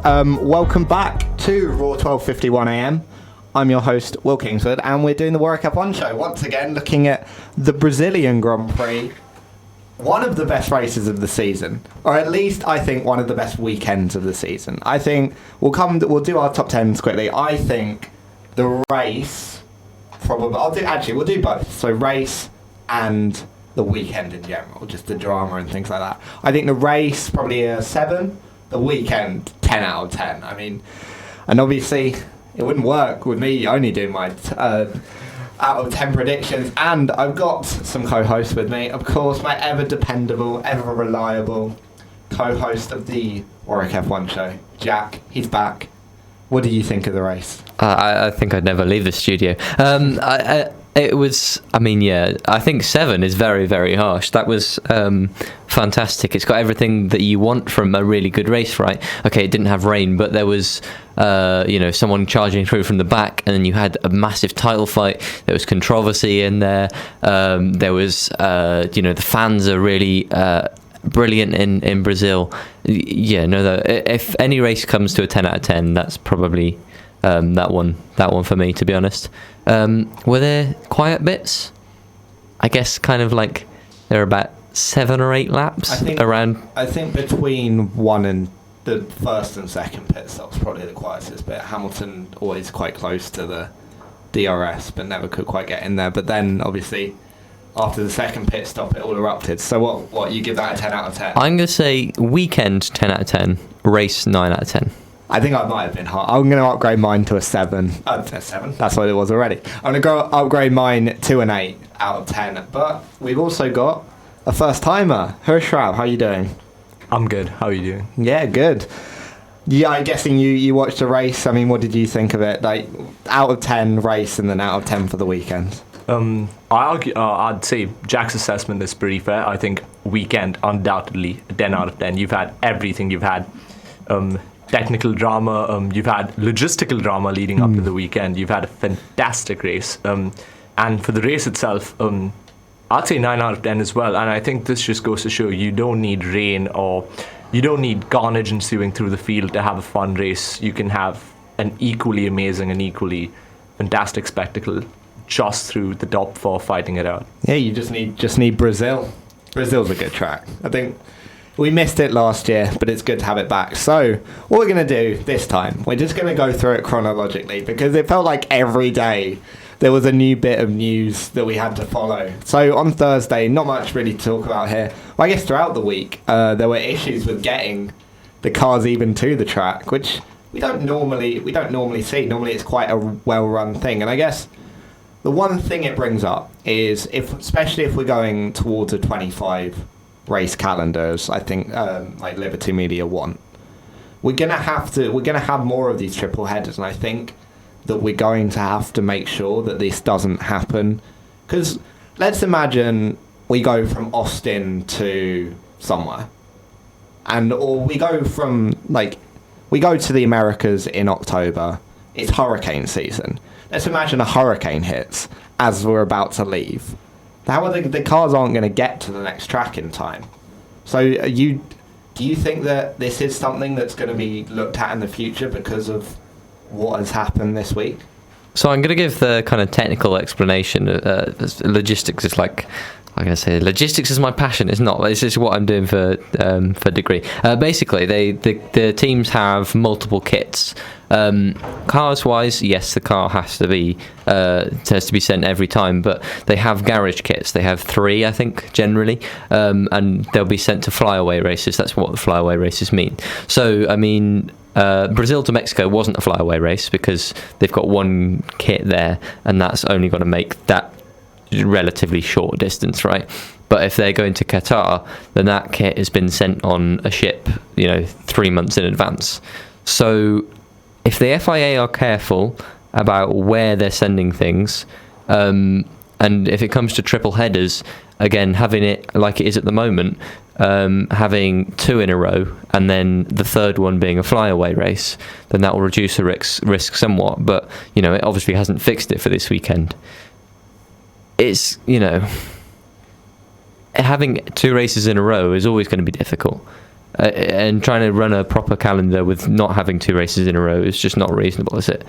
Welcome back to Raw 12:51 AM. I'm your host, Will Kingsford, and we're doing the Warwick F1 show, once again looking at the Brazilian Grand Prix. One of the best races of the season, or at least I think one of the best weekends of the season. I think we'll do our top 10s quickly. I think the race, we'll do both. So race and the weekend in general, just the drama and things like that. I think the race, probably a 7. The weekend, 10 out of 10. I mean, and obviously it wouldn't work with me only doing my out of 10 predictions. And I've got some co-hosts with me. Of course, my ever dependable, ever reliable co-host of the Warwick F1 show, Jack. He's back. What do you think of the race? I think I'd never leave the studio. I think 7 is very, very harsh. That was fantastic. It's got everything that you want from a really good race, right? Okay, it didn't have rain, but there was, someone charging through from the back, and then you had a massive title fight. There was controversy in there. There was, the fans are really brilliant in Brazil. If any race comes to a 10 out of 10, that's probably that one for me, to be honest. Were there quiet bits? I guess kind of like there are about 7 or 8 laps around. I think between one and the first and second pit stop's probably the quietest bit. Hamilton always quite close to the DRS, but never could quite get in there. But then obviously after the second pit stop, it all erupted. So what you give that a 10 out of 10? I'm going to say weekend 10 out of 10, race 9 out of 10. I think I might have been hard. I'm going to upgrade mine to a 7. 7? That's what it was already. I'm going to upgrade mine to an 8 out of 10. But we've also got a first-timer. Hushrav, how are you doing? I'm good. How are you doing? Yeah, good. Yeah, I'm guessing you watched the race. I mean, what did you think of it? Like, out of 10 race and then out of 10 for the weekend? I'd say Jack's assessment is pretty fair. I think weekend, undoubtedly, a 10 out of 10. You've had everything. You've had technical drama. You've had logistical drama leading up to the weekend. You've had a fantastic race. And for the race itself, I'd say 9 out of 10 as well. And I think this just goes to show you don't need rain or you don't need carnage ensuing through the field to have a fun race. You can have an equally amazing and equally fantastic spectacle just through the top 4 fighting it out. Yeah, you just need Brazil. Brazil's a good track. I think we missed it last year, but it's good to have it back. So what we're going to do this time, we're just going to go through it chronologically because it felt like every day there was a new bit of news that we had to follow. So on Thursday, not much really to talk about here. Well, I guess throughout the week, there were issues with getting the cars even to the track, which we don't normally see. Normally it's quite a well-run thing. And I guess the one thing it brings up is, especially if we're going towards a 25 race calendars, I think like Liberty Media want, we're gonna have more of these triple headers, and I think that we're going to have to make sure that this doesn't happen. Because let's imagine we go from Austin to somewhere, or we go to the Americas in October. It's hurricane season. Let's imagine a hurricane hits as we're about to leave. How are the cars aren't going to get to the next track in time? So do you think that this is something that's going to be looked at in the future because of what has happened this week? So I'm going to give the kind of technical explanation. Logistics is logistics is my passion. It's not. It's just what I'm doing for degree. Basically, the teams have multiple kits. Cars wise, yes, the car has to be sent every time, but they have garage kits. They have 3, I think, generally, and they'll be sent to flyaway races. That's what the flyaway races mean. So, I mean, Brazil to Mexico wasn't a flyaway race because they've got 1 kit there, and that's only going to make that relatively short distance, right? But if they're going to Qatar, then that kit has been sent on a ship, 3 months in advance. So if the FIA are careful about where they're sending things, and if it comes to triple headers, again, having it like it is at the moment, having 2 in a row and then the third one being a flyaway race, then that will reduce the risk somewhat. But, it obviously hasn't fixed it for this weekend. It's, having 2 races in a row is always going to be difficult. and trying to run a proper calendar with not having 2 races in a row is just not reasonable, is it?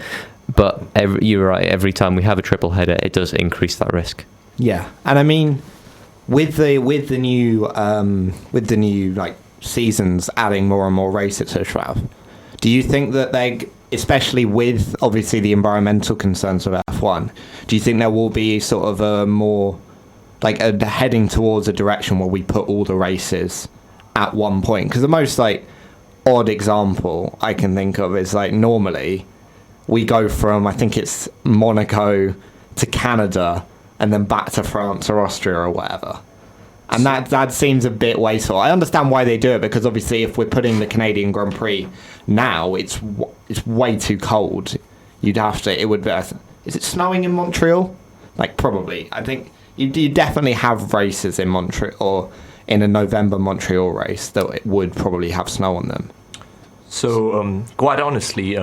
But you're right. Every time we have a triple header, it does increase that risk. Yeah, and I mean, with the new like seasons adding more and more races to Hushrav, do you think that especially with obviously the environmental concerns of F1, do you think there will be sort of a more like a heading towards a direction where we put all the races at one point? Because the most like odd example I can think of is like normally we go from, I think it's Monaco to Canada and then back to France or Austria or whatever. And that seems a bit wasteful. I understand why they do it, because obviously if we're putting the Canadian Grand Prix now, it's way too cold. It would be, is it snowing in Montreal? Like probably. I think you definitely have races in Montreal, or in a November Montreal race that it would probably have snow on them. So quite honestly,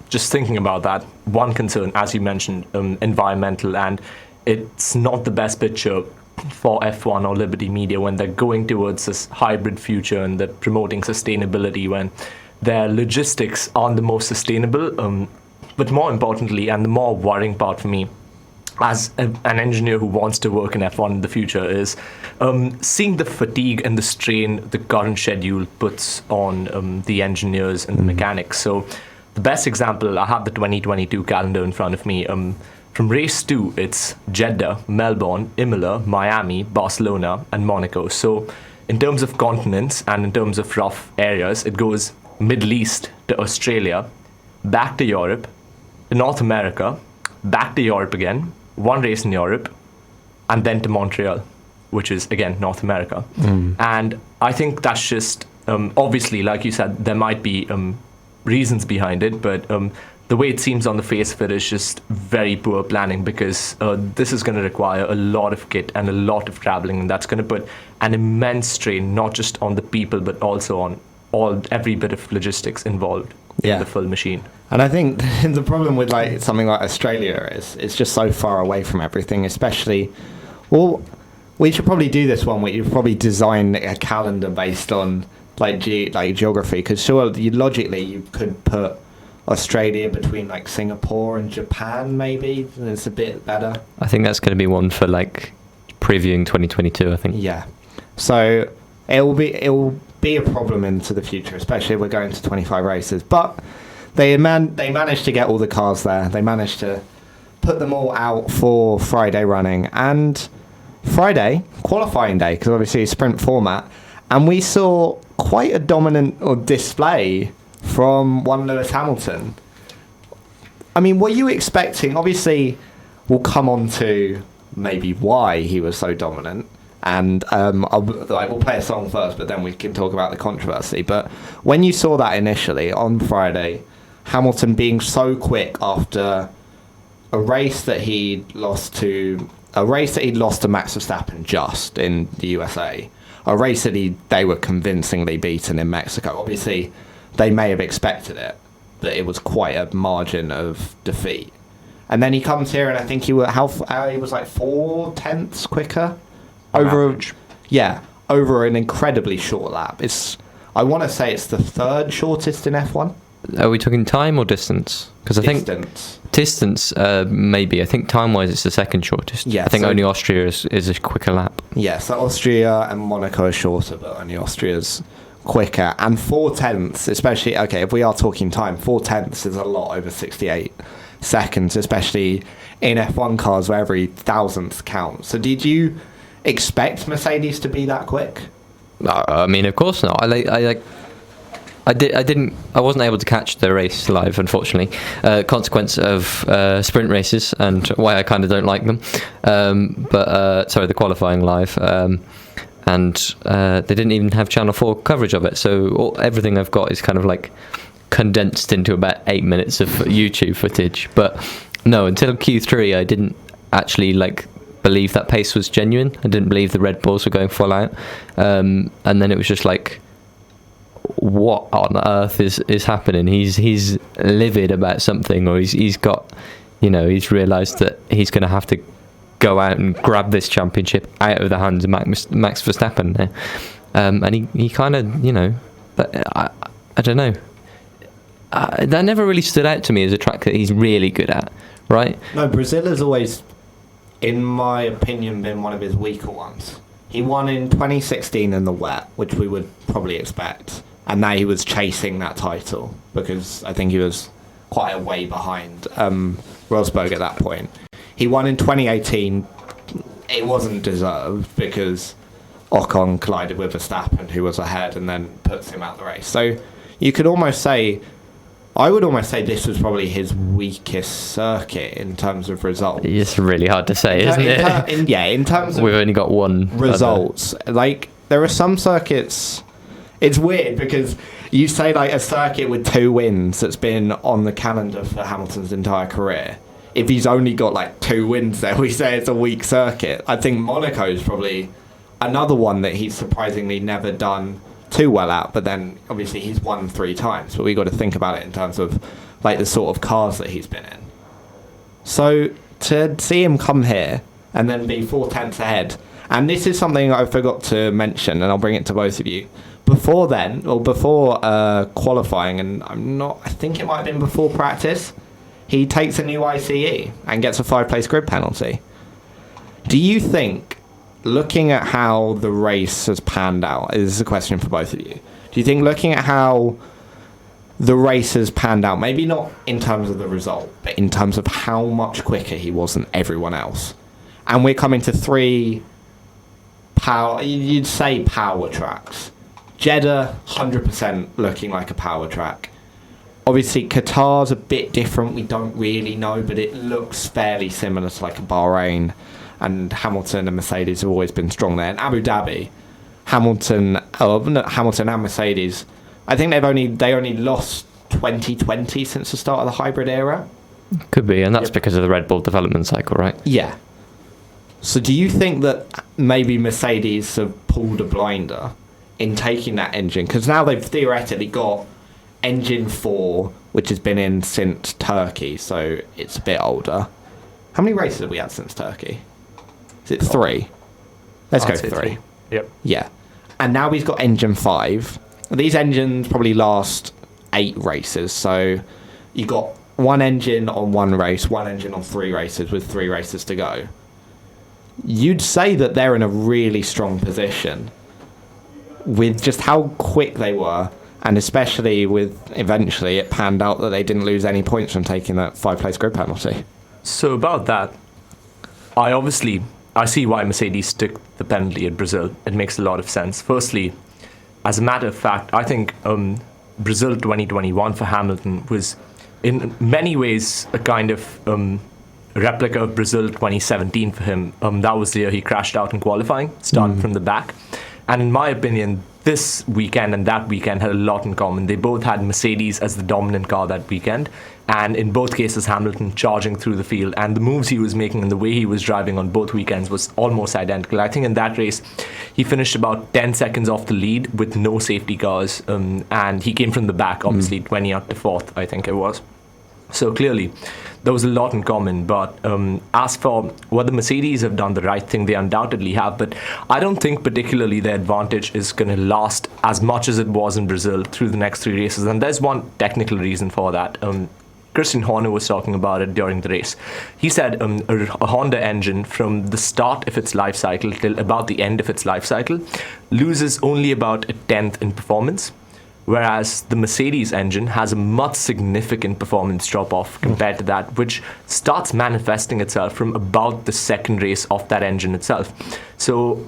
just thinking about that, one concern, as you mentioned, environmental, and it's not the best picture for F1 or Liberty Media when they're going towards this hybrid future and they're promoting sustainability when their logistics aren't the most sustainable. But more importantly, and the more worrying part for me, as an engineer who wants to work in F1 in the future, is seeing the fatigue and the strain the current schedule puts on the engineers and the mechanics. So the best example, I have the 2022 calendar in front of me. From race 2, it's Jeddah, Melbourne, Imola, Miami, Barcelona, and Monaco. So in terms of continents and in terms of rough areas, it goes Middle East to Australia, back to Europe, to North America, back to Europe again, one race in Europe, and then to Montreal, which is, again, North America. And I think that's just, obviously, like you said, there might be reasons behind it, but the way it seems on the face of it is just very poor planning, because this is going to require a lot of kit and a lot of traveling, and that's going to put an immense strain not just on the people but also on every bit of logistics involved in the full machine. And I think the problem with like something like Australia is it's just so far away from everything, especially, well, we should probably do this one where you probably design a calendar based on like geography, because sure, logically you could put Australia between like Singapore and Japan, maybe it's a bit better. I think that's going to be one for like previewing 2022, I think. Yeah, so it will be a problem into the future, especially if we're going to 25 races. But they managed to get all the cars there. They managed to put them all out for Friday running, and Friday qualifying day, because obviously it's sprint format, and we saw quite a dominant display from one Lewis Hamilton. I mean, were you expecting, obviously we'll come on to maybe why he was so dominant, and we'll play a song first, but then we can talk about the controversy. But when you saw that initially on Friday, Hamilton being so quick after a race that he'd lost to Max Verstappen just in the USA, a race that they were convincingly beaten in Mexico. Obviously, they may have expected it, but it was quite a margin of defeat. And then he comes here, and I think he was like 4/10 quicker over an incredibly short lap. I want to say it's the third shortest in F1. Are we talking time or distance? Because I think distance, maybe. I think time-wise, it's the second shortest. Yeah, I think only Austria is a quicker lap. Yeah, so Austria and Monaco are shorter, but only Austria's quicker. And 4/10, especially, okay, if we are talking time, 4/10 is a lot over 68 seconds, especially in F1 cars where every thousandth counts. So did you expect Mercedes to be that quick? No, I mean, of course not. I wasn't able to catch the race live, unfortunately. Consequence of sprint races and why I kind of don't like them. The qualifying live. And they didn't even have Channel 4 coverage of it. So everything I've got is kind of like condensed into about 8 minutes of YouTube footage. But no, until Q3, I didn't actually believe that pace was genuine. I didn't believe the Red Bulls were going full out. And then it was just like, what on earth is happening? He's livid about something, or he's got, he's realised that he's going to have to go out and grab this championship out of the hands of Max Verstappen. And he kind of, But I don't know. That never really stood out to me as a track that he's really good at, right? No, Brazil has always, in my opinion, been one of his weaker ones. He won in 2016 in the wet, which we would probably expect. And now he was chasing that title because I think he was quite a way behind Rosberg at that point. He won in 2018. It wasn't deserved because Ocon collided with Verstappen, who was ahead, and then puts him out the race. So you could almost say, I would almost say this was probably his weakest circuit in terms of results. It's really hard to say, isn't it? In terms of we've only got one results. Like, there are some circuits. It's weird because you say like a circuit with 2 wins that's been on the calendar for Hamilton's entire career. If he's only got like 2 wins there, we say it's a weak circuit. I think Monaco is probably another one that he's surprisingly never done too well at, but then obviously he's won 3 times. But we got to think about it in terms of like the sort of cars that he's been in. So to see him come here and then be 4 tenths ahead, and this is something I forgot to mention, and I'll bring it to both of you. Before then, or before qualifying, and I think it might have been before practice, he takes a new ICE and gets a 5-place grid penalty. Do you think, looking at how the race has panned out, this is a question for both of you, do you think looking at how the race has panned out, maybe not in terms of the result, but in terms of how much quicker he was than everyone else, and we're coming to 3 you'd say power tracks. Jeddah, 100% looking like a power track. Obviously, Qatar's a bit different. We don't really know, but it looks fairly similar to like a Bahrain. And Hamilton and Mercedes have always been strong there. And Abu Dhabi, Hamilton and Mercedes, I think they only lost 2020 since the start of the hybrid era. Could be, and that's because of the Red Bull development cycle, right? Yeah. So do you think that maybe Mercedes have pulled a blinder in taking that engine? Because now they've theoretically got engine 4, which has been in since Turkey, so it's a bit older. How many races have we had since Turkey? Is it 3? Let's go for 3. Yep. Yeah. And now he's got engine 5. These engines probably last 8 races, so you got 1 engine on 1 race, 1 engine on 3 races with 3 races to go. You'd say that they're in a really strong position with just how quick they were, and especially with eventually it panned out that they didn't lose any points from taking that 5-place grid penalty. So about that, I see why Mercedes took the penalty at Brazil. It makes a lot of sense. Firstly, as a matter of fact, I think Brazil 2021 for Hamilton was in many ways a kind of replica of Brazil 2017 for him. That was the year he crashed out in qualifying, started from the back. And in my opinion, this weekend and that weekend had a lot in common. They both had Mercedes as the dominant car that weekend. And in both cases, Hamilton charging through the field. And the moves he was making and the way he was driving on both weekends was almost identical. I think in that race, he finished about 10 seconds off the lead with no safety cars. And he came from the back, obviously, 20 out to 4th, I think it was. So clearly, there was a lot in common. But as for whether Mercedes have done the right thing, they undoubtedly have. But I don't think particularly their advantage is going to last as much as it was in Brazil through the next 3 races. And there's one technical reason for that. Christian Horner was talking about it during the race. He said a Honda engine from the start of its life cycle till about the end of its life cycle loses only about 1/10 in performance, whereas the Mercedes engine has a much significant performance drop-off compared to that, which starts manifesting itself from about the 2nd race of that engine itself. So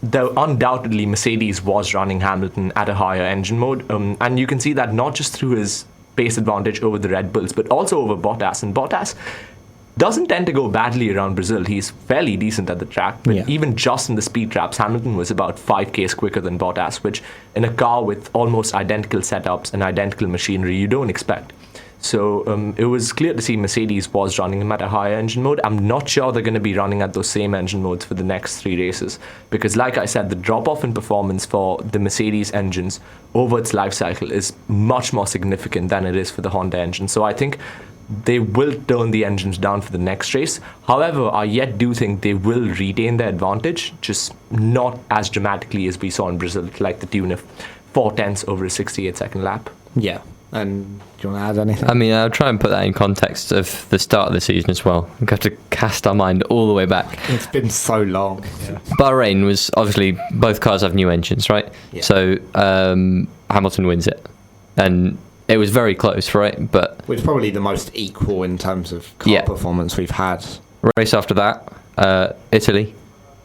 though undoubtedly Mercedes was running Hamilton at a higher engine mode, and you can see that not just through his pace advantage over the Red Bulls, but also over Bottas. And Bottas doesn't tend to go badly around Brazil. He's fairly decent at the track, but even just in the speed traps, Hamilton was about 5Ks quicker than Bottas, which in a car with almost identical setups and identical machinery, you don't expect. So it was clear to see Mercedes was running him at a higher engine mode. I'm not sure they're going to be running at those same engine modes for the next 3 races, because like I said, the drop-off in performance for the Mercedes engines over its life cycle is much more significant than it is for the Honda engine. So I think they will turn the engines down for the next race. However, I yet do think they will retain their advantage, just not as dramatically as we saw in Brazil, like the tune of 4/10 over a 68-second lap. Yeah. And do you want to add anything? I mean, I'll try and put that in context of the start of the season as well. We've got to cast our mind all the way back. It's been so long. Yeah. Bahrain was obviously, both cars have new engines, right? Yeah. So Hamilton wins it. And it was very close, right? But Which is probably the most equal in terms of car performance we've had. Race after that, Italy.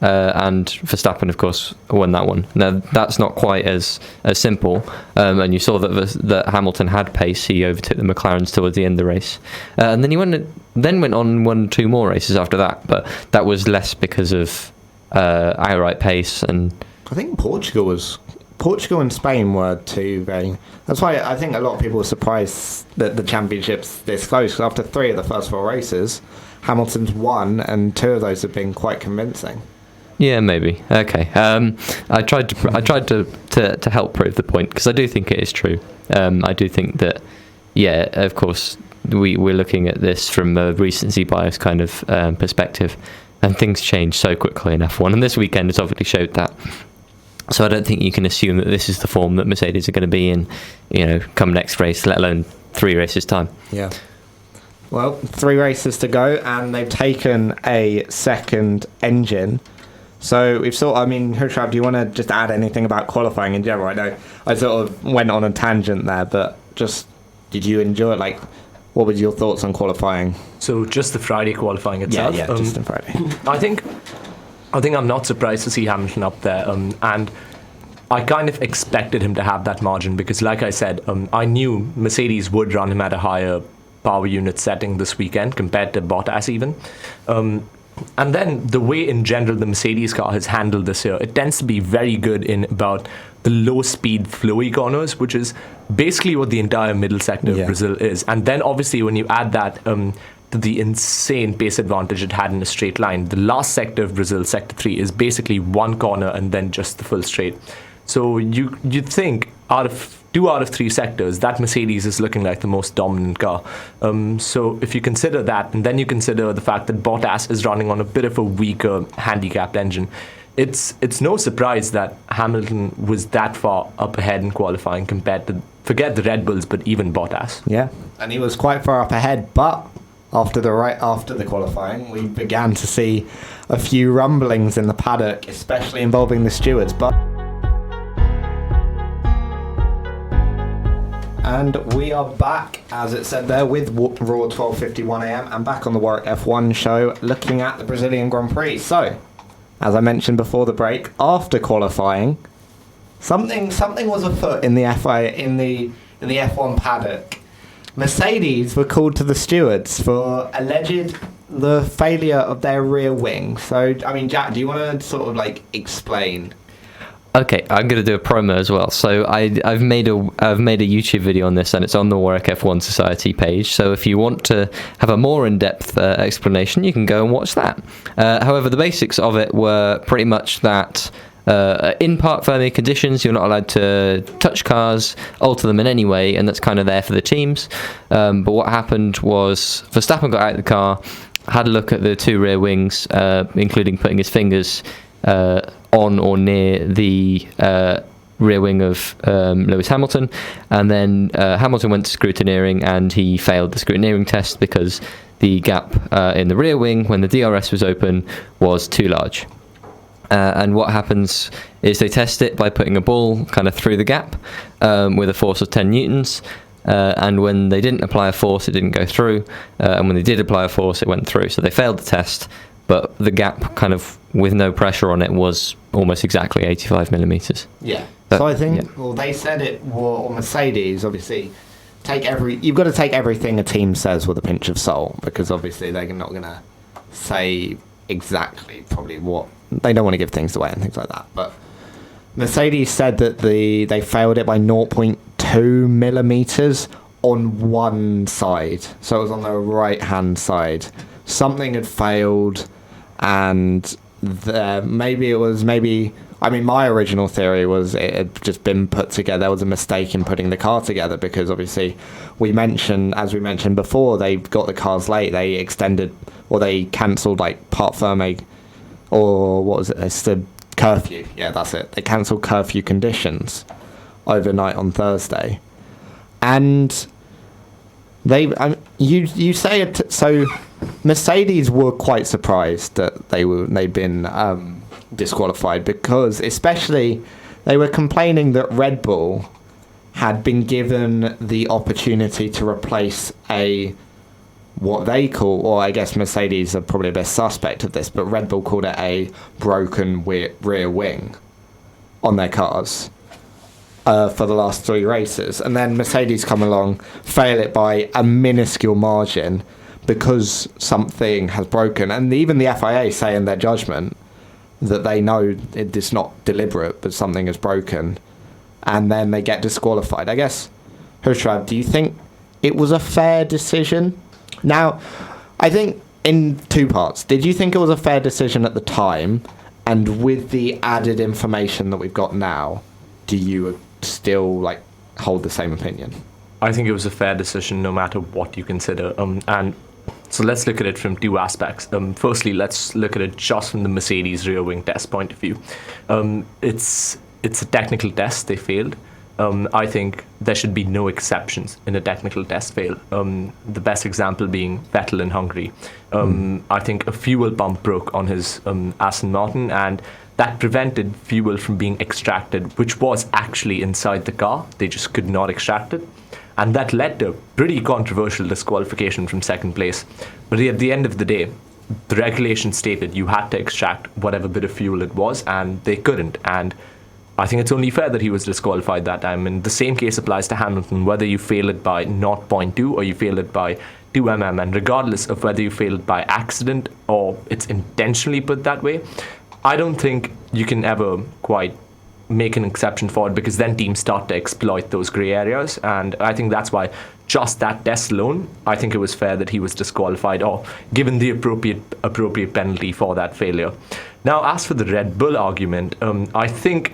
And Verstappen, of course, won that one. Now, that's not quite as simple. And you saw that Hamilton had pace. He overtook the McLarens towards the end of the race. And then he went on and won 2 more races after that. But that was less because of outright pace. And I think Portugal and Spain were 2 very... That's why I think a lot of people were surprised that the championship's this close. Because after 3 of the first 4 races, Hamilton's won, and 2 of those have been quite convincing. Yeah, maybe. Okay. I tried to help prove the point because I do think it is true. I do think that, yeah, of course, we're looking at this from a recency bias kind of perspective, and things change so quickly in F1, and this weekend has obviously showed that. So I don't think you can assume that this is the form that Mercedes are going to be in, come next race, let alone 3 races time. Yeah. Well, 3 races to go, and they've taken a second engine. So we've Hushrav, do you want to just add anything about qualifying in general? I know I sort of went on a tangent there, but just, did you enjoy it? Like, what were your thoughts on qualifying? So just the Friday qualifying itself? Yeah, just the Friday. I think I'm not surprised to see Hamilton up there, and I kind of expected him to have that margin because, like I said, I knew Mercedes would run him at a higher power unit setting this weekend compared to Bottas even. And then the way in general the Mercedes car has handled this year, it tends to be very good in about the low speed flowy corners, which is basically what the entire middle sector of Brazil is. And then obviously when you add that to the insane pace advantage it had in a straight line, the last sector of Brazil, sector 3, is basically 1 corner and then just the full straight. So you'd think two out of 3 sectors, that Mercedes is looking like the most dominant car. So if you consider that, and then you consider the fact that Bottas is running on a bit of a weaker handicapped engine, it's no surprise that Hamilton was that far up ahead in qualifying compared to, forget the Red Bulls, but even Bottas. Yeah, and he was quite far up ahead, but after the qualifying, we began to see a few rumblings in the paddock, especially involving the stewards. And we are back, as it said there, with Raw 12:51am and back on the Warwick F1 show, looking at the Brazilian Grand Prix. So, as I mentioned before the break, after qualifying, something was afoot in the F1 paddock. Mercedes were called to the stewards for the failure of their rear wing. So, I mean, Jack, do you want to sort of explain? Okay, I'm going to do a promo as well. So I've made a YouTube video on this, and it's on the Warwick F1 Society page. So if you want to have a more in-depth explanation, you can go and watch that. However, the basics of it were pretty much that in parc fermé conditions, you're not allowed to touch cars, alter them in any way, and that's kind of there for the teams. But what happened was Verstappen got out of the car, had a look at the 2 rear wings, including putting his fingers on or near the rear wing of Lewis Hamilton, and then Hamilton went to scrutineering and he failed the scrutineering test because the gap in the rear wing when the DRS was open was too large. And what happens is they test it by putting a ball kind of through the gap with a force of 10 newtons. And when they didn't apply a force, it didn't go through. And when they did apply a force, it went through. So they failed the test. But the gap, kind of with no pressure on it, was almost exactly 85 millimeters. Yeah. So I think, well, they said it, or Mercedes, obviously, you've got to take everything a team says with a pinch of salt, because obviously they're not going to say exactly probably what, they don't want to give things away and things like that. But Mercedes said that they failed it by 0.2 millimeters on one side. So it was on the right-hand side. Something had failed. And my original theory was it had just been put together. There was a mistake in putting the car together because obviously as we mentioned before, they got the cars late. They extended or they cancelled parc fermé, or what was it? It's the curfew. Yeah, that's it. They cancelled curfew conditions overnight on Thursday, and you say it. So Mercedes were quite surprised that they'd been disqualified, because especially they were complaining that Red Bull had been given the opportunity to replace what they call, or I guess Mercedes are probably the best suspect of this, but Red Bull called it a broken rear wing on their cars for the last 3 races. And then Mercedes come along, fail it by a minuscule margin because something has broken. And even the FIA say in their judgment that they know it is not deliberate, but something has broken. And then they get disqualified. I guess, Hushrav, do you think it was a fair decision? Now, I think in 2 parts. Did you think it was a fair decision at the time? And with the added information that we've got now, do you still hold the same opinion? I think it was a fair decision no matter what you consider. And so let's look at it from 2 aspects. Firstly, let's look at it just from the Mercedes rear wing test point of view. It's a technical test. They failed. I think there should be no exceptions in a technical test fail. The best example being Vettel in Hungary. I think a fuel pump broke on his Aston Martin, and that prevented fuel from being extracted, which was actually inside the car. They just could not extract it. And that led to a pretty controversial disqualification from 2nd place. But at the end of the day, the regulation stated you had to extract whatever bit of fuel it was, and they couldn't. And I think it's only fair that he was disqualified that time. And the same case applies to Hamilton, whether you fail it by 0.2 or you fail it by 2 mm. And regardless of whether you fail it by accident or it's intentionally put that way, I don't think you can ever quite make an exception for it, because then teams start to exploit those grey areas. And I think that's why just that test alone, I think it was fair that he was disqualified or given the appropriate penalty for that failure. Now, as for the Red Bull argument, I think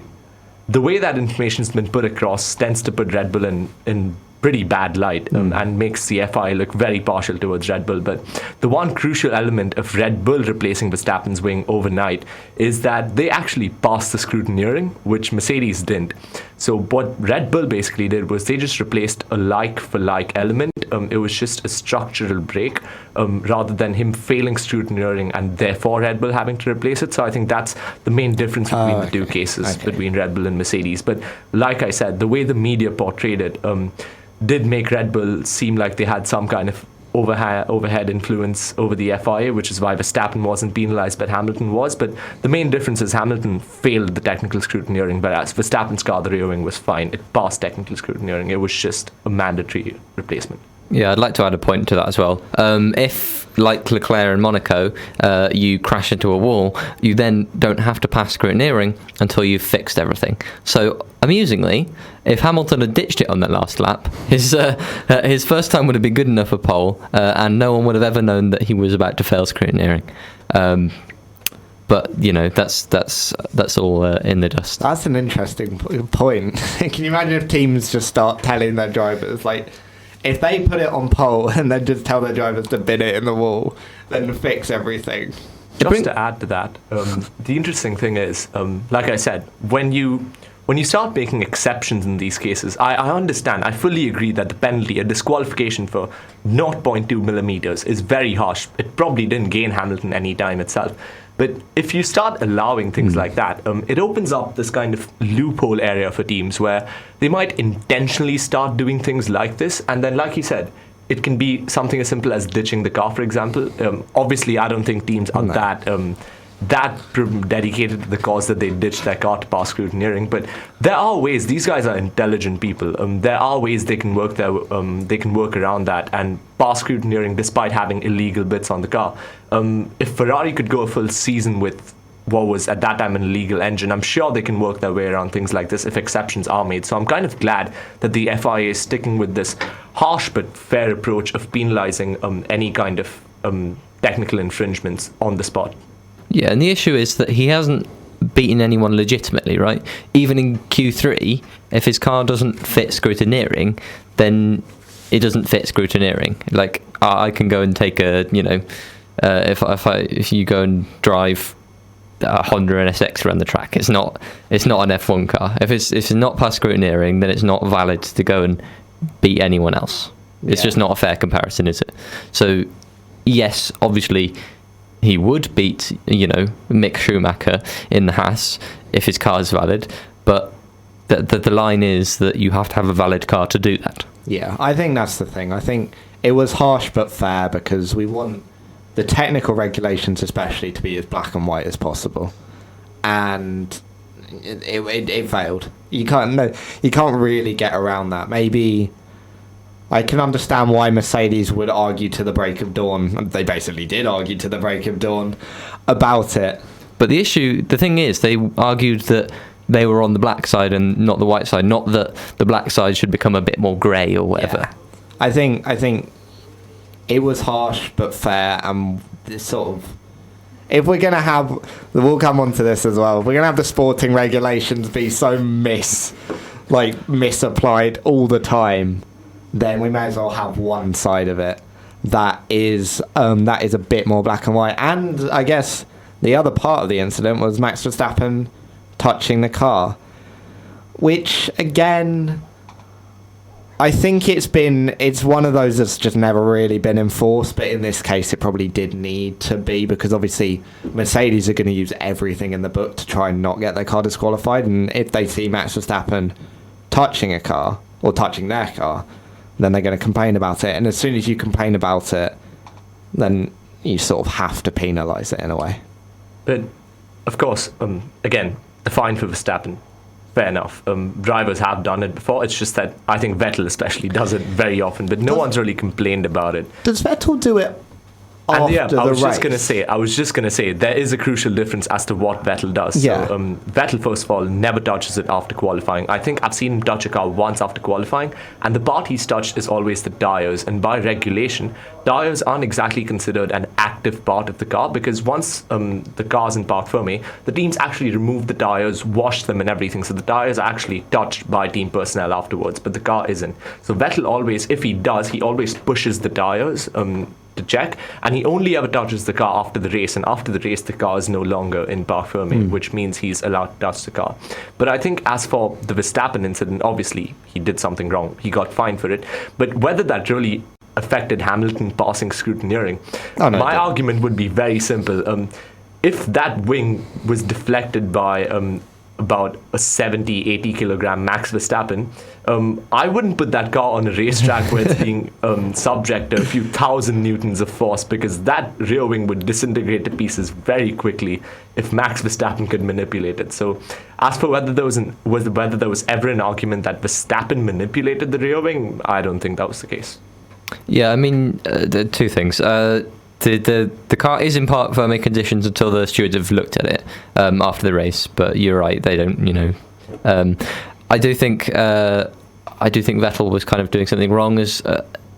the way that information has been put across tends to put Red Bull in pretty bad light, and makes the FIA look very partial towards Red Bull. But the one crucial element of Red Bull replacing Verstappen's wing overnight is that they actually passed the scrutineering, which Mercedes didn't. So what Red Bull basically did was they just replaced a like-for-like element. It was just a structural break, rather than him failing scrutineering and therefore Red Bull having to replace it. So I think that's the main difference between the 2 cases between Red Bull and Mercedes. But like I said, the way the media portrayed it did make Red Bull seem like they had some kind of overhead influence over the FIA, which is why Verstappen wasn't penalised, but Hamilton was. But the main difference is Hamilton failed the technical scrutineering, whereas Verstappen's car, the rear wing, was fine. It passed technical scrutineering. It was just a mandatory replacement. Yeah, I'd like to add a point to that as well. If, like Leclerc in Monaco, you crash into a wall, you then don't have to pass scrutineering until you've fixed everything. So, amusingly, if Hamilton had ditched it on that last lap, his first time would have been good enough for pole, and no one would have ever known that he was about to fail scrutineering. But that's all in the dust. That's an interesting point. Can you imagine if teams just start telling their drivers, if they put it on pole and then just tell their drivers to bin it in the wall, then fix everything? Just to add to that, the interesting thing is, like I said, when you start making exceptions in these cases, I understand, I fully agree that the penalty, a disqualification for 0.2 millimeters, is very harsh. It probably didn't gain Hamilton any time itself. But if you start allowing things like that, it opens up this kind of loophole area for teams where they might intentionally start doing things like this. And then, like you said, it can be something as simple as ditching the car, for example. Obviously, I don't think teams are that dedicated to the cause that they ditch their car to pass scrutineering. But there are ways. These guys are intelligent people. There are ways they can work around that and pass scrutineering despite having illegal bits on the car. If Ferrari could go a full season with what was at that time an illegal engine, I'm sure they can work their way around things like this if exceptions are made. So I'm kind of glad that the FIA is sticking with this harsh but fair approach of penalising any kind of technical infringements on the spot. Yeah, and the issue is that he hasn't beaten anyone legitimately, right? Even in Q3, if his car doesn't fit scrutineering, then it doesn't fit scrutineering. I can go and take if you go and drive a Honda NSX around the track. It's not an F1 car. If it's not past scrutineering, then it's not valid to go and beat anyone else. It's just not a fair comparison, is it? So yes, obviously he would beat, Mick Schumacher in the Haas if his car is valid, but the line is that you have to have a valid car to do that. Yeah, I think that's the thing. I think it was harsh but fair because we want the technical regulations especially to be as black and white as possible. And it failed. You can't really get around that. Maybe I can understand why Mercedes would argue to the break of dawn. They basically did argue to the break of dawn about it. But the thing is, they argued that they were on the black side and not the white side, not that the black side should become a bit more grey or whatever. Yeah. I think it was harsh but fair, and sort of, if we're gonna have, we'll come on to this as well, if we're gonna have the sporting regulations be so misapplied all the time, then we may as well have one side of it that is a bit more black and white. And I guess the other part of the incident was Max Verstappen touching the car, which again, I think it's one of those that's just never really been enforced, but in this case it probably did need to be, because obviously Mercedes are going to use everything in the book to try and not get their car disqualified, and if they see Max Verstappen touching a car or touching their car, then they're going to complain about it, and as soon as you complain about it, then you sort of have to penalise it in a way. But of course, again, the fine for Verstappen, fair enough. Drivers have done it before. It's just that I think Vettel especially does it very often, but no one's really complained about it. Does Vettel do it after the race? I was just gonna say there is a crucial difference as to what Vettel does. Yeah. So, Vettel, first of all, never touches it after qualifying. I think I've seen him touch a car once after qualifying, and the part he's touched is always the tyres. And by regulation, tyres aren't exactly considered an active part of the car, because once the car's in parc fermé, the teams actually remove the tyres, wash them and everything. So the tyres are actually touched by team personnel afterwards, but the car isn't. So Vettel always, if he does, he always pushes the tyres to check, and he only ever touches the car after the race, and after the race the car is no longer in parc fermé, which means he's allowed to touch the car. But I think as for the Verstappen incident, obviously he did something wrong, he got fined for it, but whether that really affected Hamilton passing scrutineering, my argument would be very simple. If that wing was deflected by about a 70-80 kilogram Max Verstappen, I wouldn't put that car on a racetrack where it's being subject to a few thousand newtons of force, because that rear wing would disintegrate to pieces very quickly if Max Verstappen could manipulate it. So as for whether there was ever an argument that Verstappen manipulated the rear wing, I don't think that was the case. Yeah, I mean, the two things. The car is in parc fermé conditions until the stewards have looked at it after the race. But you're right, they don't. I do think Vettel was kind of doing something wrong as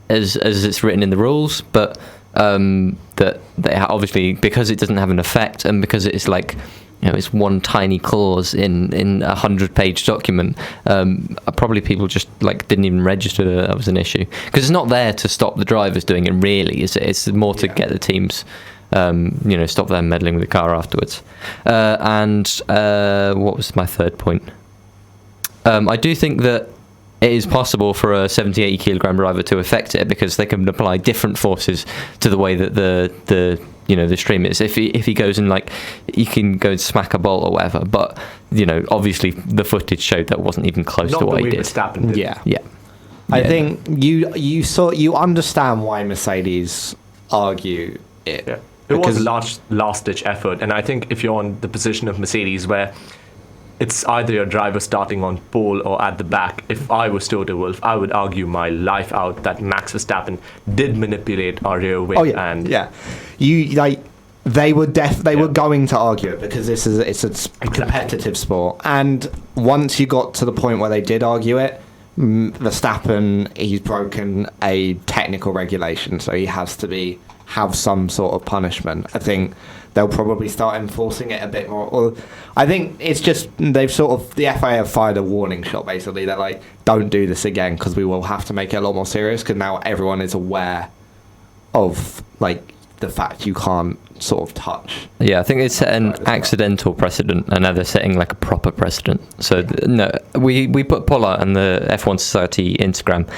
it's written in the rules, but that they obviously, because it doesn't have an effect, and because it's like, it's one tiny clause in a 100-page document. Probably people just didn't even register that was an issue, because it's not there to stop the drivers doing it. Really, is it? It's more to get the teams, stop them meddling with the car afterwards. And what was my third point? I do think that it is possible for a 70-80 kilogram driver to affect it, because they can apply different forces to the way that the stream is. If he goes and he can go and smack a bolt or whatever, but obviously the footage showed that wasn't even close to what he did. Yeah. I think you understand why Mercedes argue it. Yeah. It was a last-ditch effort, and I think if you're on the position of Mercedes where it's either your driver starting on pole or at the back, if I was Toto Wolff, I would argue my life out that Max Verstappen did manipulate our rear wing. Oh yeah, and they were going to argue it, because it's a competitive sport, and once you got to the point where they did argue it, Verstappen, he's broken a technical regulation, so he has to have some sort of punishment. I think they'll probably start enforcing it a bit more. Or I think it's just the FIA have fired a warning shot, basically. They're like, don't do this again, because we will have to make it a lot more serious, because now everyone is aware of the fact you can't sort of touch. Yeah, I think they set an accidental precedent, and now they're setting like a proper precedent. So no, we put poll out on the F1 Society Instagram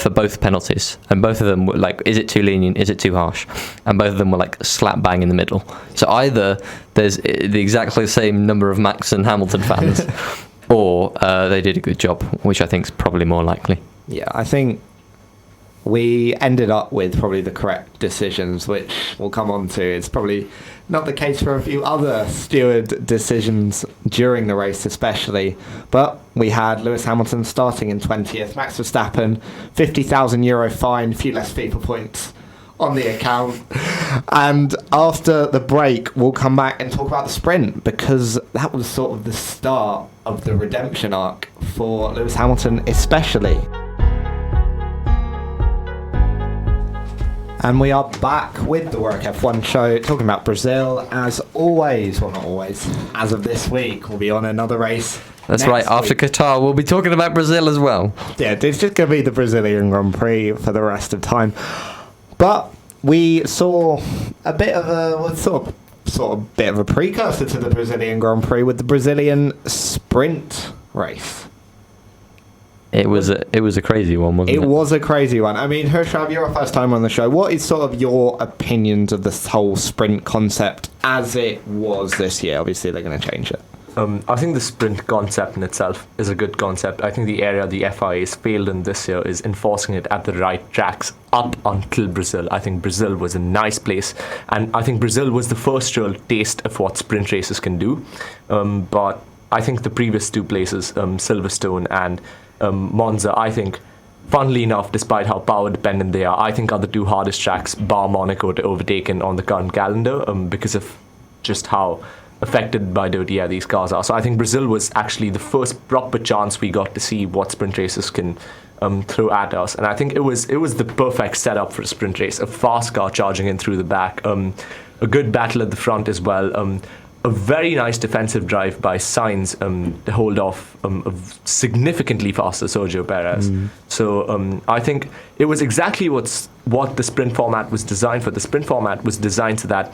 for both penalties, and both of them were like, is it too lenient, is it too harsh? And both of them were like slap bang in the middle. So either there's the exactly same number of Max and Hamilton fans, or they did a good job, which I think is probably more likely. Yeah, I think we ended up with probably the correct decisions, which we'll come on to. It's probably not the case for a few other steward decisions during the race especially, but we had Lewis Hamilton starting in 20th, Max Verstappen, €50,000 fine, a few less FIFA points on the account. And after the break, we'll come back and talk about the sprint, because that was sort of the start of the redemption arc for Lewis Hamilton especially. And we are back with the Warwick F1 show, talking about Brazil. As always, well, not always, as of this week, we'll be on another race. That's right, after Qatar, we'll be talking about Brazil as well. Yeah, it's just going to be the Brazilian Grand Prix for the rest of time. But we saw a bit of a bit of a precursor to the Brazilian Grand Prix with the Brazilian sprint race. It was a crazy one, wasn't it? It was a crazy one. I mean, Hushrav, you're a first time on the show. What is sort of your opinions of this whole sprint concept as it was this year? Obviously, they're going to change it. I think the sprint concept in itself is a good concept. I think the area the FIA has failed in this year is enforcing it at the right tracks up until Brazil. I think Brazil was a nice place, and I think Brazil was the first real taste of what sprint races can do. But I think the previous two places, Silverstone and Monza, I think, funnily enough, despite how power dependent they are, I think are the two hardest tracks, bar Monaco, to overtake on the current calendar, because of just how affected by dirty air these cars are. So I think Brazil was actually the first proper chance we got to see what sprint races can throw at us, and I think it was the perfect setup for a sprint race. A fast car charging in through the back, a good battle at the front as well. A very nice defensive drive by Sainz to hold off a significantly faster Sergio Perez. So I think it was exactly what the sprint format was designed for. The sprint format was designed so that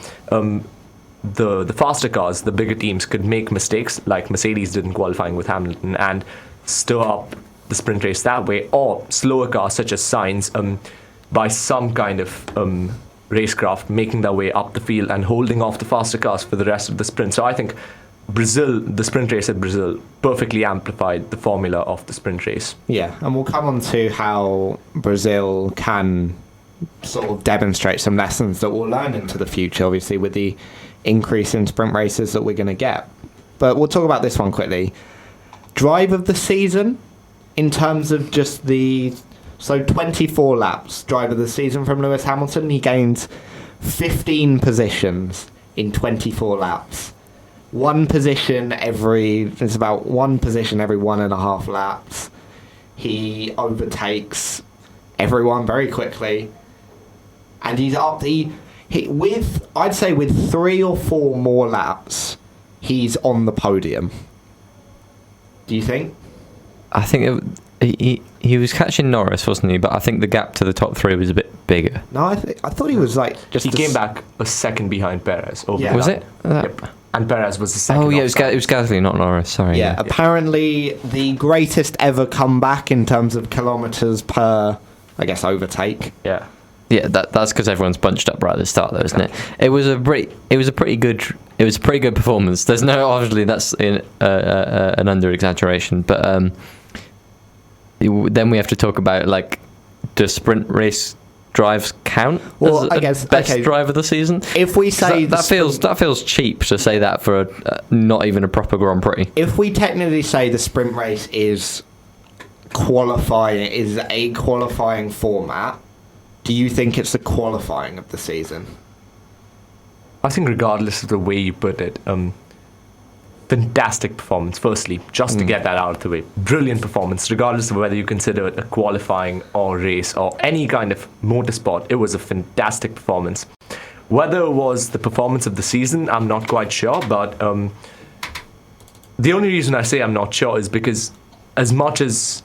the faster cars, the bigger teams, could make mistakes like Mercedes did in qualifying with Hamilton and stir up the sprint race that way, or slower cars such as Sainz by some kind of racecraft making their way up the field and holding off the faster cars for the rest of the sprint. So I think Brazil, the sprint race at Brazil, perfectly amplified the formula of the sprint race. Yeah, and we'll come on to how Brazil can sort of demonstrate some lessons that we'll learn into the future, obviously, with the increase in sprint races that we're going to get. But we'll talk about this one quickly. Drive of the season, in terms of just So 24 laps, drive of the season from Lewis Hamilton. He gained 15 positions in 24 laps. It's about one position every 1.5 laps. He overtakes everyone very quickly. And he's up I'd say with 3 or 4 more laps, he's on the podium. Do you think? I think he was catching Norris, wasn't he? But I think the gap to the top 3 was a bit bigger. No, I thought he was like just. He came back a second behind Perez. Yeah. Was it? Yep. And Perez was the second. Oh yeah, it was Gasly, not Norris. Sorry. Yeah, apparently the greatest ever comeback in terms of kilometers per, I guess, overtake. Yeah. Yeah, that's because everyone's bunched up right at the start, though, isn't it? It was a pretty good performance. There's no, obviously that's an under exaggeration, but then we have to talk about, like, does sprint race drives count? Well, as I guess best drive of the season. If we say that feels cheap to say that for not even a proper Grand Prix. If we technically say the sprint race is a qualifying format, do you think it's the qualifying of the season? I think regardless of the way you put it, fantastic performance, firstly, just to get that out of the way. Brilliant performance, regardless of whether you consider it a qualifying or race or any kind of motorsport. It was a fantastic performance. Whether it was the performance of the season, I'm not quite sure, but the only reason I say I'm not sure is because as much as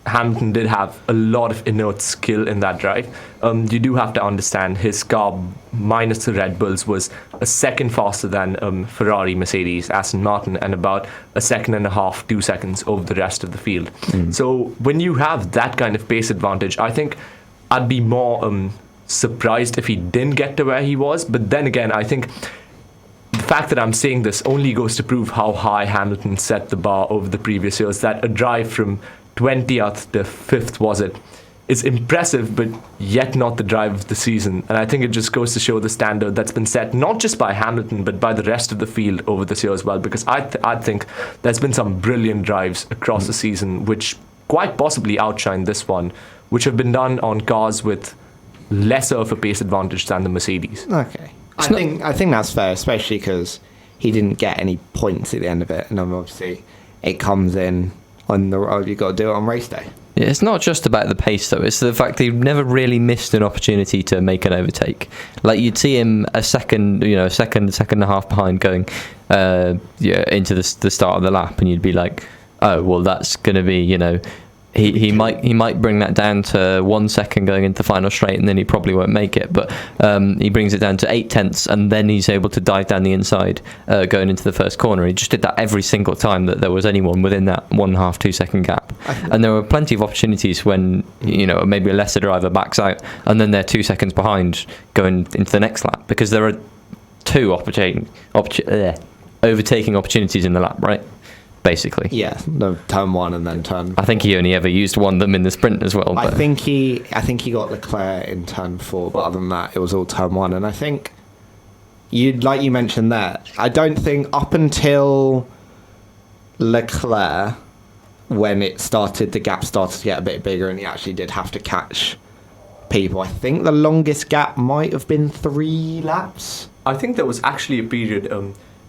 Hamilton did have a lot of innate skill in that drive. You do have to understand his car, minus the Red Bulls, was a second faster than Ferrari, Mercedes, Aston Martin, and about a second and a half, 2 seconds over the rest of the field. So when you have that kind of pace advantage, I think I'd be more surprised if he didn't get to where he was. But then again, I think the fact that I'm saying this only goes to prove how high Hamilton set the bar over the previous years, that a drive from 20th to 5th, was it, is impressive, but yet not the drive of the season. And I think it just goes to show the standard that's been set, not just by Hamilton, but by the rest of the field over this year as well, because I think there's been some brilliant drives across the season, which quite possibly outshine this one, which have been done on cars with lesser of a pace advantage than the Mercedes. Okay. I think that's fair, especially because he didn't get any points at the end of it, and obviously it comes in on the road. You've got to do it on race day. Yeah, it's not just about the pace though. It's the fact that he never really missed an opportunity to make an overtake. Like you'd see him a second and a half behind going into the start of the lap, and you'd be like, oh well, that's going to be he might bring that down to 1 second going into the final straight, and then he probably won't make it. But he brings it down to 0.8, and then he's able to dive down the inside going into the first corner. He just did that every single time that there was anyone within that 1.5 2 second gap. And there were plenty of opportunities when maybe a lesser driver backs out, and then they're 2 seconds behind going into the next lap, because there are two overtaking opportunities in the lap, right? Basically. Yeah, the turn one and then turn. I think he only ever used one of them in the sprint as well. I think he got Leclerc in turn 4, but other than that, it was all turn 1. And I think like you mentioned there, I don't think up until Leclerc, when the gap started to get a bit bigger, and he actually did have to catch people. I think the longest gap might have been 3 laps. I think there was actually a period.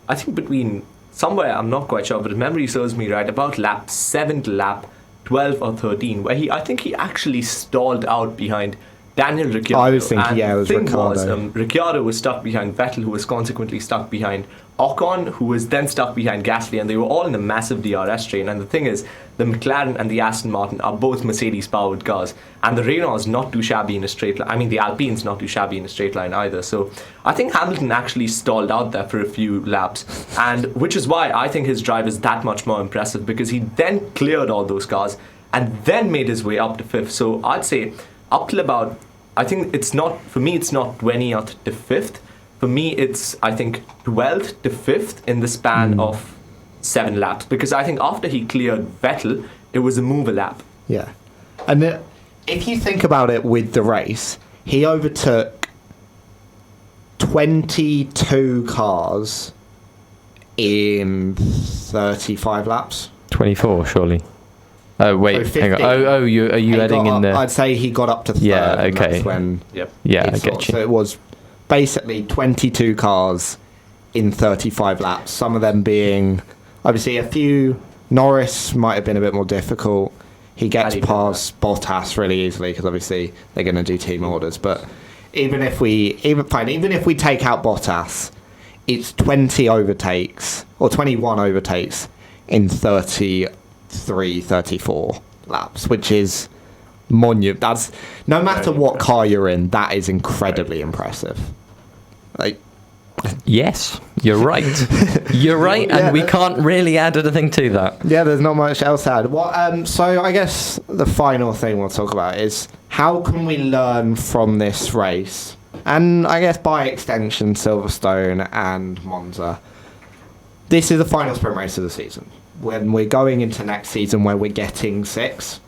I think between. Somewhere, I'm not quite sure, but if memory serves me right, about lap 7 to lap 12 or 13, where I think he actually stalled out behind Daniel Ricciardo. I was thinking, it was Ricciardo. Ricciardo was stuck behind Vettel, who was consequently stuck behind Ocon, who was then stuck behind Gasly, and they were all in a massive DRS train. And the thing is, the McLaren and the Aston Martin are both Mercedes-powered cars, and the Renault's not too shabby in a straight line. I mean, the Alpine's not too shabby in a straight line either. So I think Hamilton actually stalled out there for a few laps, and which is why I think his drive is that much more impressive, because he then cleared all those cars and then made his way up to 5th. So I'd say up till about, I think it's not 20th to 5th. For me, it's, I think, 12th to 5th in the span of 7 laps. Because I think after he cleared Vettel, it was a move a lap. Yeah. And if you think about it with the race, he overtook 22 cars in 35 laps. 24, surely. Oh, wait, hang on. Are you adding in there? I'd say he got up to 3rd. Yeah, okay. That's when Yeah, I get you. So it was basically 22 cars in 35 laps, some of them being, obviously, a few. Norris might have been a bit more difficult. He gets past Bottas really easily, because obviously they're going to do team orders. But even if we take out Bottas, it's 20 overtakes, or 21 overtakes in 33, 34 laps, which is that's, no matter what car you're in, that is incredibly impressive. Like, yes, you're right. You're right, and we can't really add anything to that. Yeah, there's not much else to add. So I guess the final thing we'll talk about is how can we learn from this race, and I guess by extension Silverstone and Monza. This is the final sprint race of the season. When we're going into next season, where we're getting 6.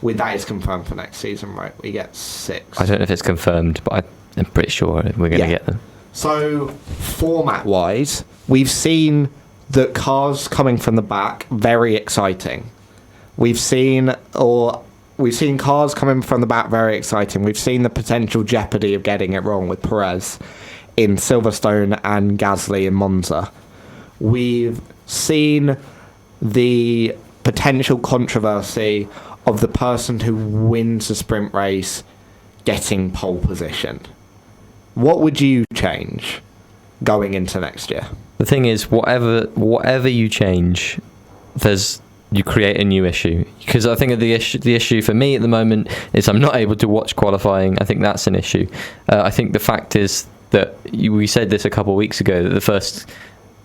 That is confirmed for next season, right? We get 6. I don't know if it's confirmed, but I'm pretty sure we're going to get them. So, format-wise, we've seen the cars coming from the back, very exciting. We've seen cars coming from the back, very exciting. We've seen the potential jeopardy of getting it wrong with Perez in Silverstone and Gasly in Monza. We've seen the potential controversy of the person who wins the sprint race getting pole position. What would you change going into next year? The thing is, whatever you change, there's you create a new issue. Because I think the issue for me at the moment is I'm not able to watch qualifying. I think that's an issue. I think the fact is that we said this a couple of weeks ago, that the first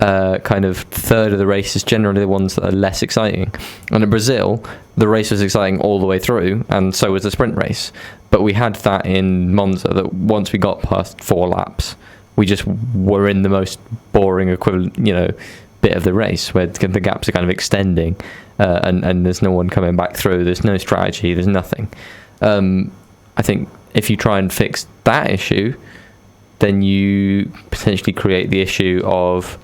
kind of third of the race is generally the ones that are less exciting. And in Brazil, the race was exciting all the way through, and so was the sprint race. But we had that in Monza, that once we got past 4 laps, we just were in the most boring equivalent, bit of the race where the gaps are kind of extending, and there's no one coming back through. There's no strategy. There's nothing. I think if you try and fix that issue, then you potentially create the issue of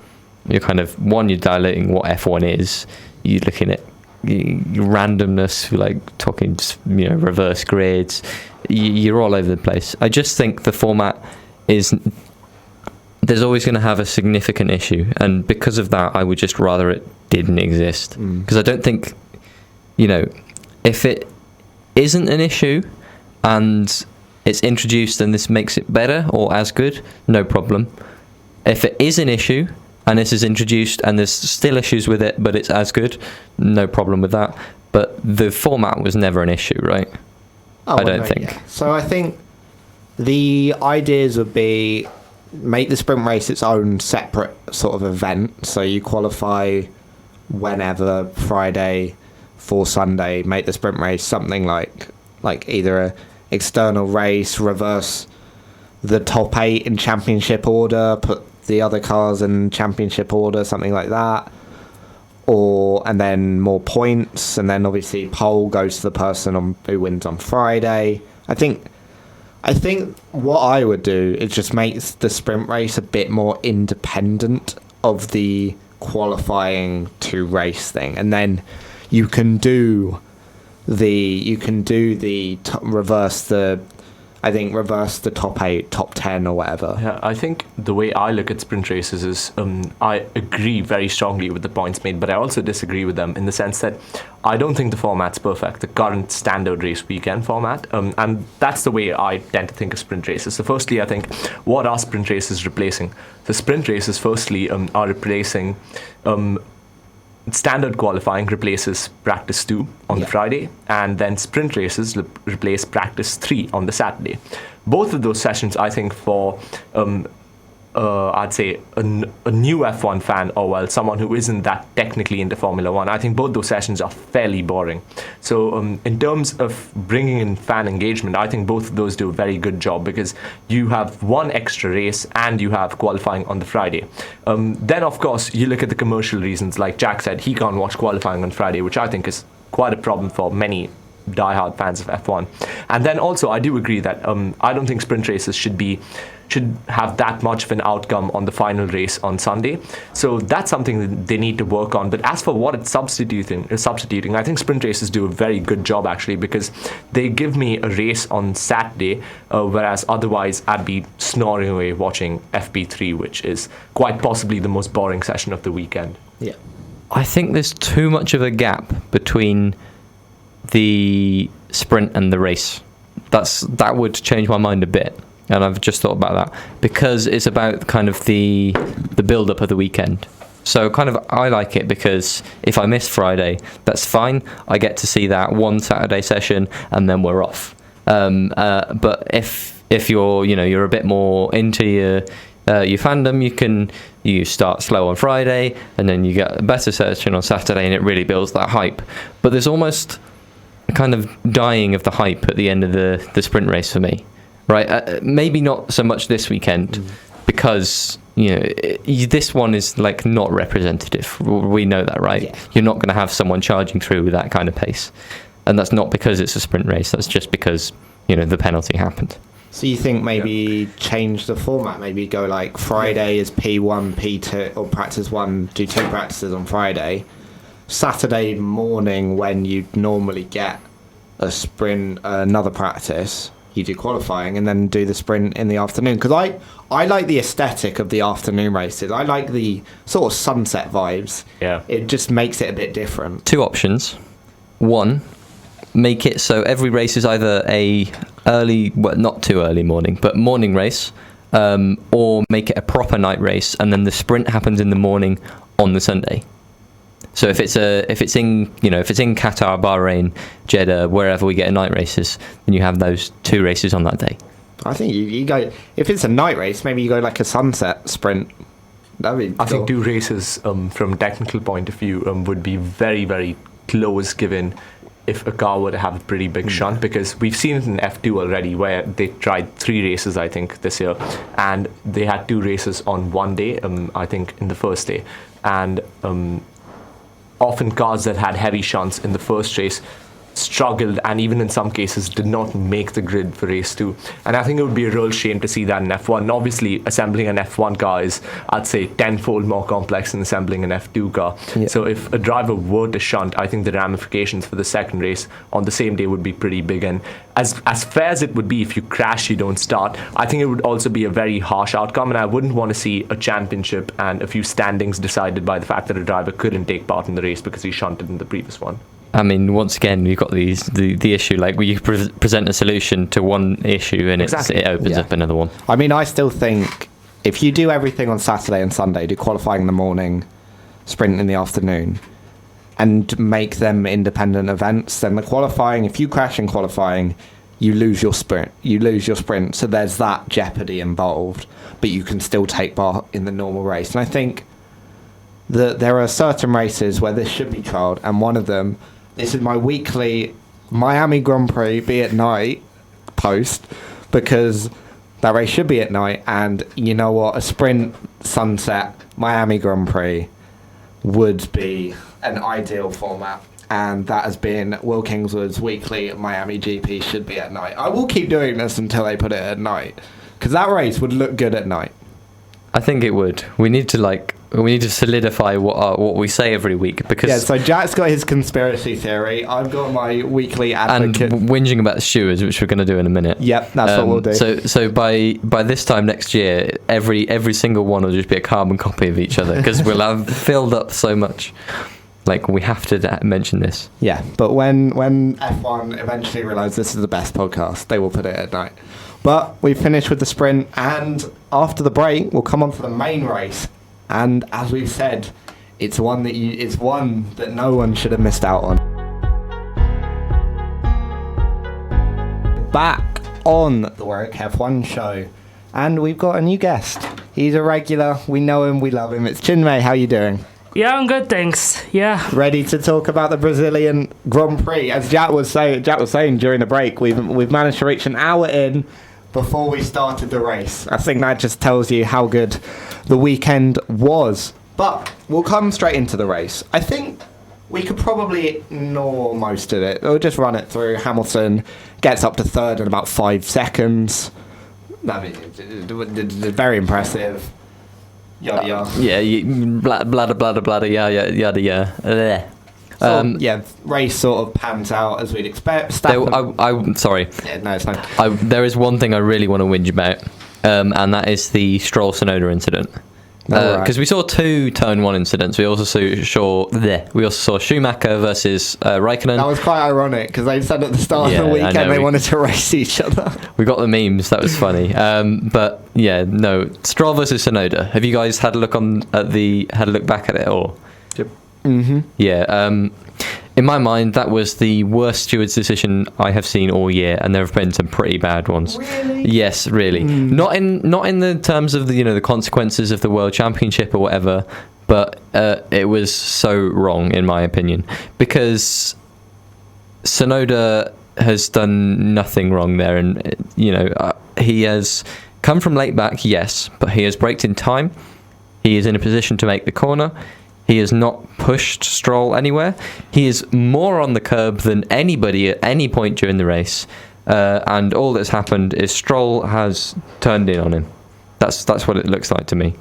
you're diluting what F1 is. You're looking at randomness, like talking, reverse grids. You're all over the place. I just think the format there's always going to have a significant issue, and because of that, I would just rather it didn't exist. Because I don't think, if it isn't an issue and it's introduced and this makes it better or as good, no problem. If it is an issue and this is introduced and there's still issues with it, but it's as good, no problem with that. But the format was never an issue, right? I don't think. Yeah. So I think the ideas would be make the sprint race its own separate sort of event. So you qualify whenever, Friday for Sunday, make the sprint race something like either a external race, reverse the top 8 in championship order, put the other cars in championship order, something like that, and then more points, and then obviously pole goes to the person who wins on Friday. I think what I would do is just make the sprint race a bit more independent of the qualifying to race thing, and then you can do reverse the top 8, top 10 or whatever. Yeah, I think the way I look at sprint races is I agree very strongly with the points made, but I also disagree with them in the sense that I don't think the format's perfect, the current standard race weekend format, and that's the way I tend to think of sprint races. So firstly, I think, what are sprint races replacing? The sprint races firstly are replacing standard qualifying replaces practice 2 on the Friday, and then sprint races replace practice 3 on the Saturday. Both of those sessions, I think, for I'd say a new F1 fan, or someone who isn't that technically into Formula 1, I think both those sessions are fairly boring. So in terms of bringing in fan engagement, I think both of those do a very good job, because you have one extra race and you have qualifying on the Friday. Then of course you look at the commercial reasons, like Jack said, he can't watch qualifying on Friday, which I think is quite a problem for many diehard fans of F1. And then also I do agree that I don't think sprint races should have that much of an outcome on the final race on Sunday. So that's something that they need to work on. But as for what it's substituting, I think sprint races do a very good job actually, because they give me a race on Saturday, whereas otherwise I'd be snoring away watching FP3, which is quite possibly the most boring session of the weekend. Yeah. I think there's too much of a gap between the sprint and the race. That would change my mind a bit, and I've just thought about that, because it's about kind of the build up of the weekend. So kind of I like it because if I miss Friday, that's fine. I get to see that one Saturday session and then we're off. But if you're a bit more into your fandom, you start slow on Friday and then you get a better session on Saturday, and it really builds that hype. But there's almost kind of dying of the hype at the end of the sprint race for me, right? Maybe not so much this weekend, because this one is like not representative. We know that, right? Yeah. You're not going to have someone charging through with that kind of pace, and that's not because it's a sprint race. That's just because the penalty happened. So you think maybe change the format? Maybe go like Friday is P1, P2, or practice 1, do 2 practices on Friday. Saturday morning, when you'd normally get a sprint, another practice, you do qualifying and then do the sprint in the afternoon. Because I like the aesthetic of the afternoon races. I like the sort of sunset vibes. Yeah. It just makes it a bit different. 2 options. 1, make it so every race is either a early, well, not too early morning, but morning race, or make it a proper night race, and then the sprint happens in the morning on the Sunday. So if it's in Qatar, Bahrain, Jeddah, wherever we get night races, then you have those 2 races on that day. I think you go, if it's a night race, maybe you go like a sunset sprint. That'd be cool. I think 2 races from a technical point of view would be very, very close given if a car were to have a pretty big shunt, because we've seen it in F2 already where they tried 3 races, I think, this year, and they had 2 races on one day, I think, in the first day. And often cars that had heavy shunts in the first race struggled, and even in some cases did not make the grid for race 2. And I think it would be a real shame to see that in F1. And obviously assembling an F1 car is, I'd say, tenfold more complex than assembling an F2 car. Yeah. So if a driver were to shunt, I think the ramifications for the second race on the same day would be pretty big. And as fair as it would be if you crash, you don't start, I think it would also be a very harsh outcome, and I wouldn't want to see a championship and a few standings decided by the fact that a driver couldn't take part in the race because he shunted in the previous one. I mean, once again, you've got the issue, like, where you present a solution to one issue and exactly. It opens up another one. I mean, I still think if you do everything on Saturday and Sunday, do qualifying in the morning, sprint in the afternoon, and make them independent events, then the qualifying, if you crash in qualifying, you lose your sprint. So there's that jeopardy involved, but you can still take part in the normal race. And I think that there are certain races where this should be trialled, and one of them, this is my weekly Miami Grand Prix be at night post, because that race should be at night, and you know what, a sprint sunset Miami Grand Prix would be an ideal format, and that has been Will Kingswood's weekly Miami GP should be at night. I will keep doing this until they put it at night, because that race would look good at night. I think it would. We need to solidify what we say every week, because so Jack's got his conspiracy theory. I've got my weekly advocate and whinging about the stewards, which we're going to do in a minute. Yep, that's what we'll do. So by this time next year, every single one will just be a carbon copy of each other, because we'll have filled up so much. Like, we have to mention this. Yeah, but when F1 eventually realise this is the best podcast, they will put it at night. But we've finished with the sprint, and after the break, we'll come on to the main race. And as we've said, it's one that no one should have missed out on. Back on the Warwick F1 show, and we've got a new guest. He's a regular. We know him. We love him. It's Chinmay. How you doing? Yeah, I'm good, thanks. Yeah. Ready to talk about the Brazilian Grand Prix. As Jack was saying during the break, we've managed to reach an hour in before we started the race. I think that just tells you how good the weekend was. But we'll come straight into the race. I think we could probably ignore most of it. We'll just run it through. Hamilton gets up to third in about 5 seconds. I mean, very impressive. Yada yada. Yeah, bladder, yeah. Race sort of pans out as we'd expect. I'm sorry. Yeah, no, it's fine. There is one thing I really want to whinge about, and that is the Stroll Tsunoda incident. Because we saw 2 Turn 1 incidents. We also saw Schumacher versus Raikkonen. That was quite ironic, because they said at the start of the weekend they wanted to race each other. We got the memes. That was funny. But yeah, no, Stroll versus Tsunoda. Have you guys had a look back at it or? Yep. Mm-hmm. Yeah. In my mind, that was the worst steward's decision I have seen all year, and there have been some pretty bad ones. Really? Yes, really. Not in the terms of the consequences of the World Championship or whatever, but it was so wrong in my opinion, because Tsunoda has done nothing wrong there, and he has come from late back, yes, but he has braked in time. He is in a position to make the corner. He has not pushed Stroll anywhere. He is more on the curb than anybody at any point during the race. And all that's happened is Stroll has turned in on him. That's what it looks like to me.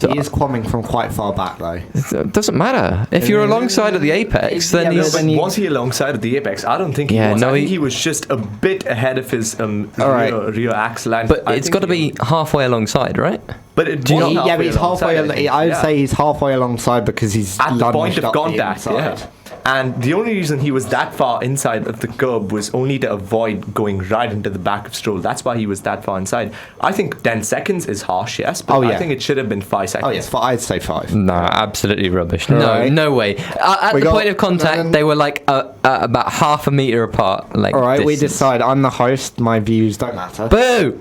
He is coming from quite far back, though. It doesn't matter. If you're alongside at the apex, then he's... Was he alongside at the apex? I don't think he was. I think he was just a bit ahead of his rear axle line. But it's got to be halfway alongside, right? But he's halfway. I would say he's halfway alongside, because he's at the point of contact. Yeah. And the only reason he was that far inside of the curb was only to avoid going right into the back of Stroll. That's why he was that far inside. I think 10 seconds is harsh, yes, but I think it should have been 5 seconds. Oh, yes, I'd say 5. No, absolutely rubbish. Right. No way. At the point of contact, they were like about half a metre apart. Like, all right, we distance. decide. I'm the host. My views don't matter. Boo!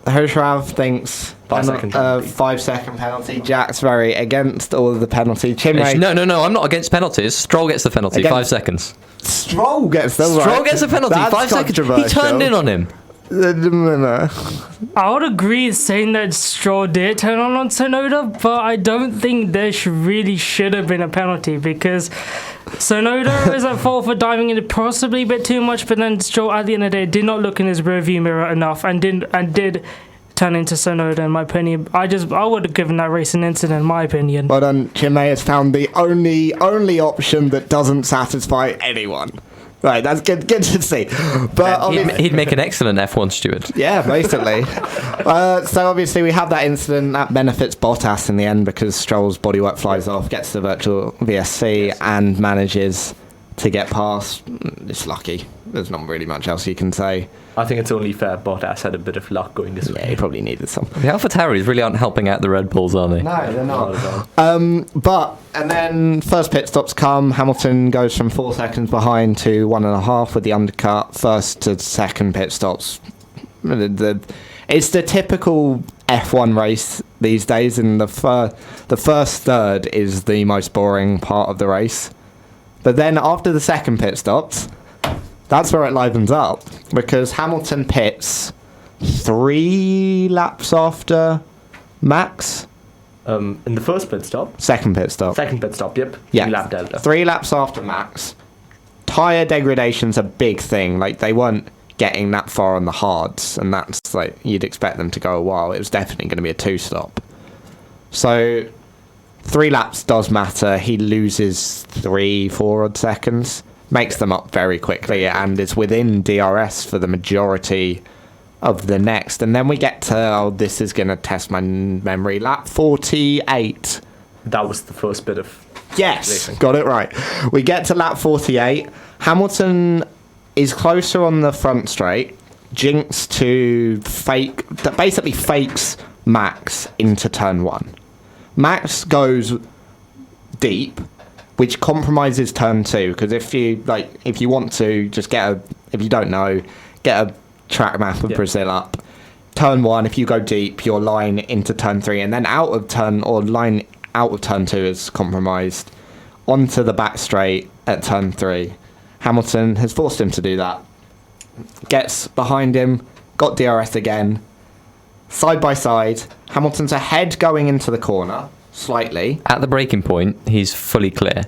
Hushrav thinks 5-second penalty. 5-second penalty. Jack's very against all of the penalty. Chinmay, No, I'm not against penalties. Stroll gets the penalty. 5 seconds. Stroll gets the Stroll gets a penalty. That's 5 seconds. He turned in on him. I would agree saying that Stroll did turn on Tsunoda, but I don't think there really should have been a penalty because Tsunoda is at fault for diving in possibly a bit too much, but then Stroll at the end of the day did not look in his rearview mirror enough and did turn into Tsunoda, in my opinion. I would have given that race an incident, in my opinion. But Chinmay has found the only option that doesn't satisfy anyone. Right, that's good to see. But He'd make an excellent F1 steward. yeah, basically. So obviously we have that incident that benefits Bottas in the end because Stroll's bodywork flies off, gets the virtual VSC, and manages to get past. It's lucky. There's not really much else you can say. I think it's only fair Bottas had a bit of luck going this Yeah, way. he probably needed some. The AlphaTauris really aren't helping out the Red Bulls, are they? No, they're Not at all. And then first pit stops come. Hamilton goes from 4 seconds behind to 1.5 with the undercut. First to second pit stops. It's the typical F1 race these days, and the first third is the most boring part of the race. But then after the second pit stops, that's where it livens up because Hamilton pits 3 laps after Max. In the first pit stop? Second pit stop. Second pit stop, yep. Yeah. 3 lap delta. 3 laps after Max. Tyre degradation's a big thing. Like, they weren't getting that far on the hards, and that's like, you'd expect them to go a while. It was definitely going to be a 2-stop. So, 3 laps does matter. He loses 3-4 odd seconds. Makes them up very quickly, and is within DRS for the majority of the next. And then we get to, this is going to test my memory, lap 48. That was the first bit of Yes, racing. got it right. We get to lap 48. Hamilton is closer on the front straight. Jinx basically fakes Max into turn 1. Max goes deep, which compromises turn 2, because if you want to just if you don't know, get a track map of Brazil up. Turn 1, if you go deep, your line into turn 3, and then line out of turn 2 is compromised onto the back straight at turn 3. Hamilton has forced him to do that. Gets behind him, got DRS again. Side by side, Hamilton's ahead going into the corner, slightly. At the braking point, he's fully clear.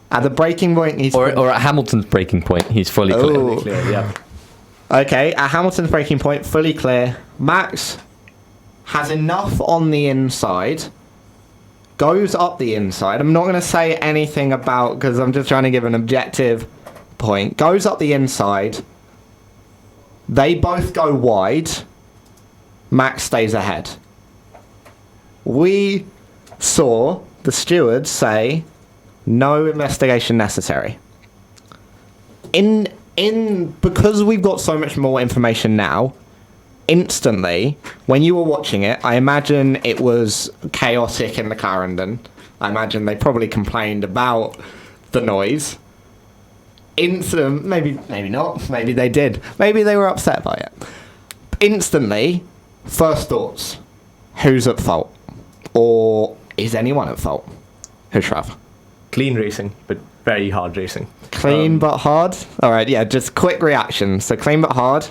At the braking point, he's... Or at Hamilton's braking point, he's fully clear. Oh. Clear, yeah. Okay, at Hamilton's braking point, fully clear. Max has enough on the inside, goes up the inside. I'm not going to say anything about, because I'm just trying to give an objective point. Goes up the inside. They both go wide. Max stays ahead. We saw the stewards say, no investigation necessary. Because we've got so much more information now, instantly, when you were watching it, I imagine it was chaotic in the Clarendon. I imagine they probably complained about the noise. Maybe not. Maybe they did. Maybe they were upset by it. Instantly, first thoughts. Who's at fault? Or is anyone at fault? Hushrav. Clean racing, but very hard racing. Clean but hard? Alright, yeah, just quick reaction. So clean but hard.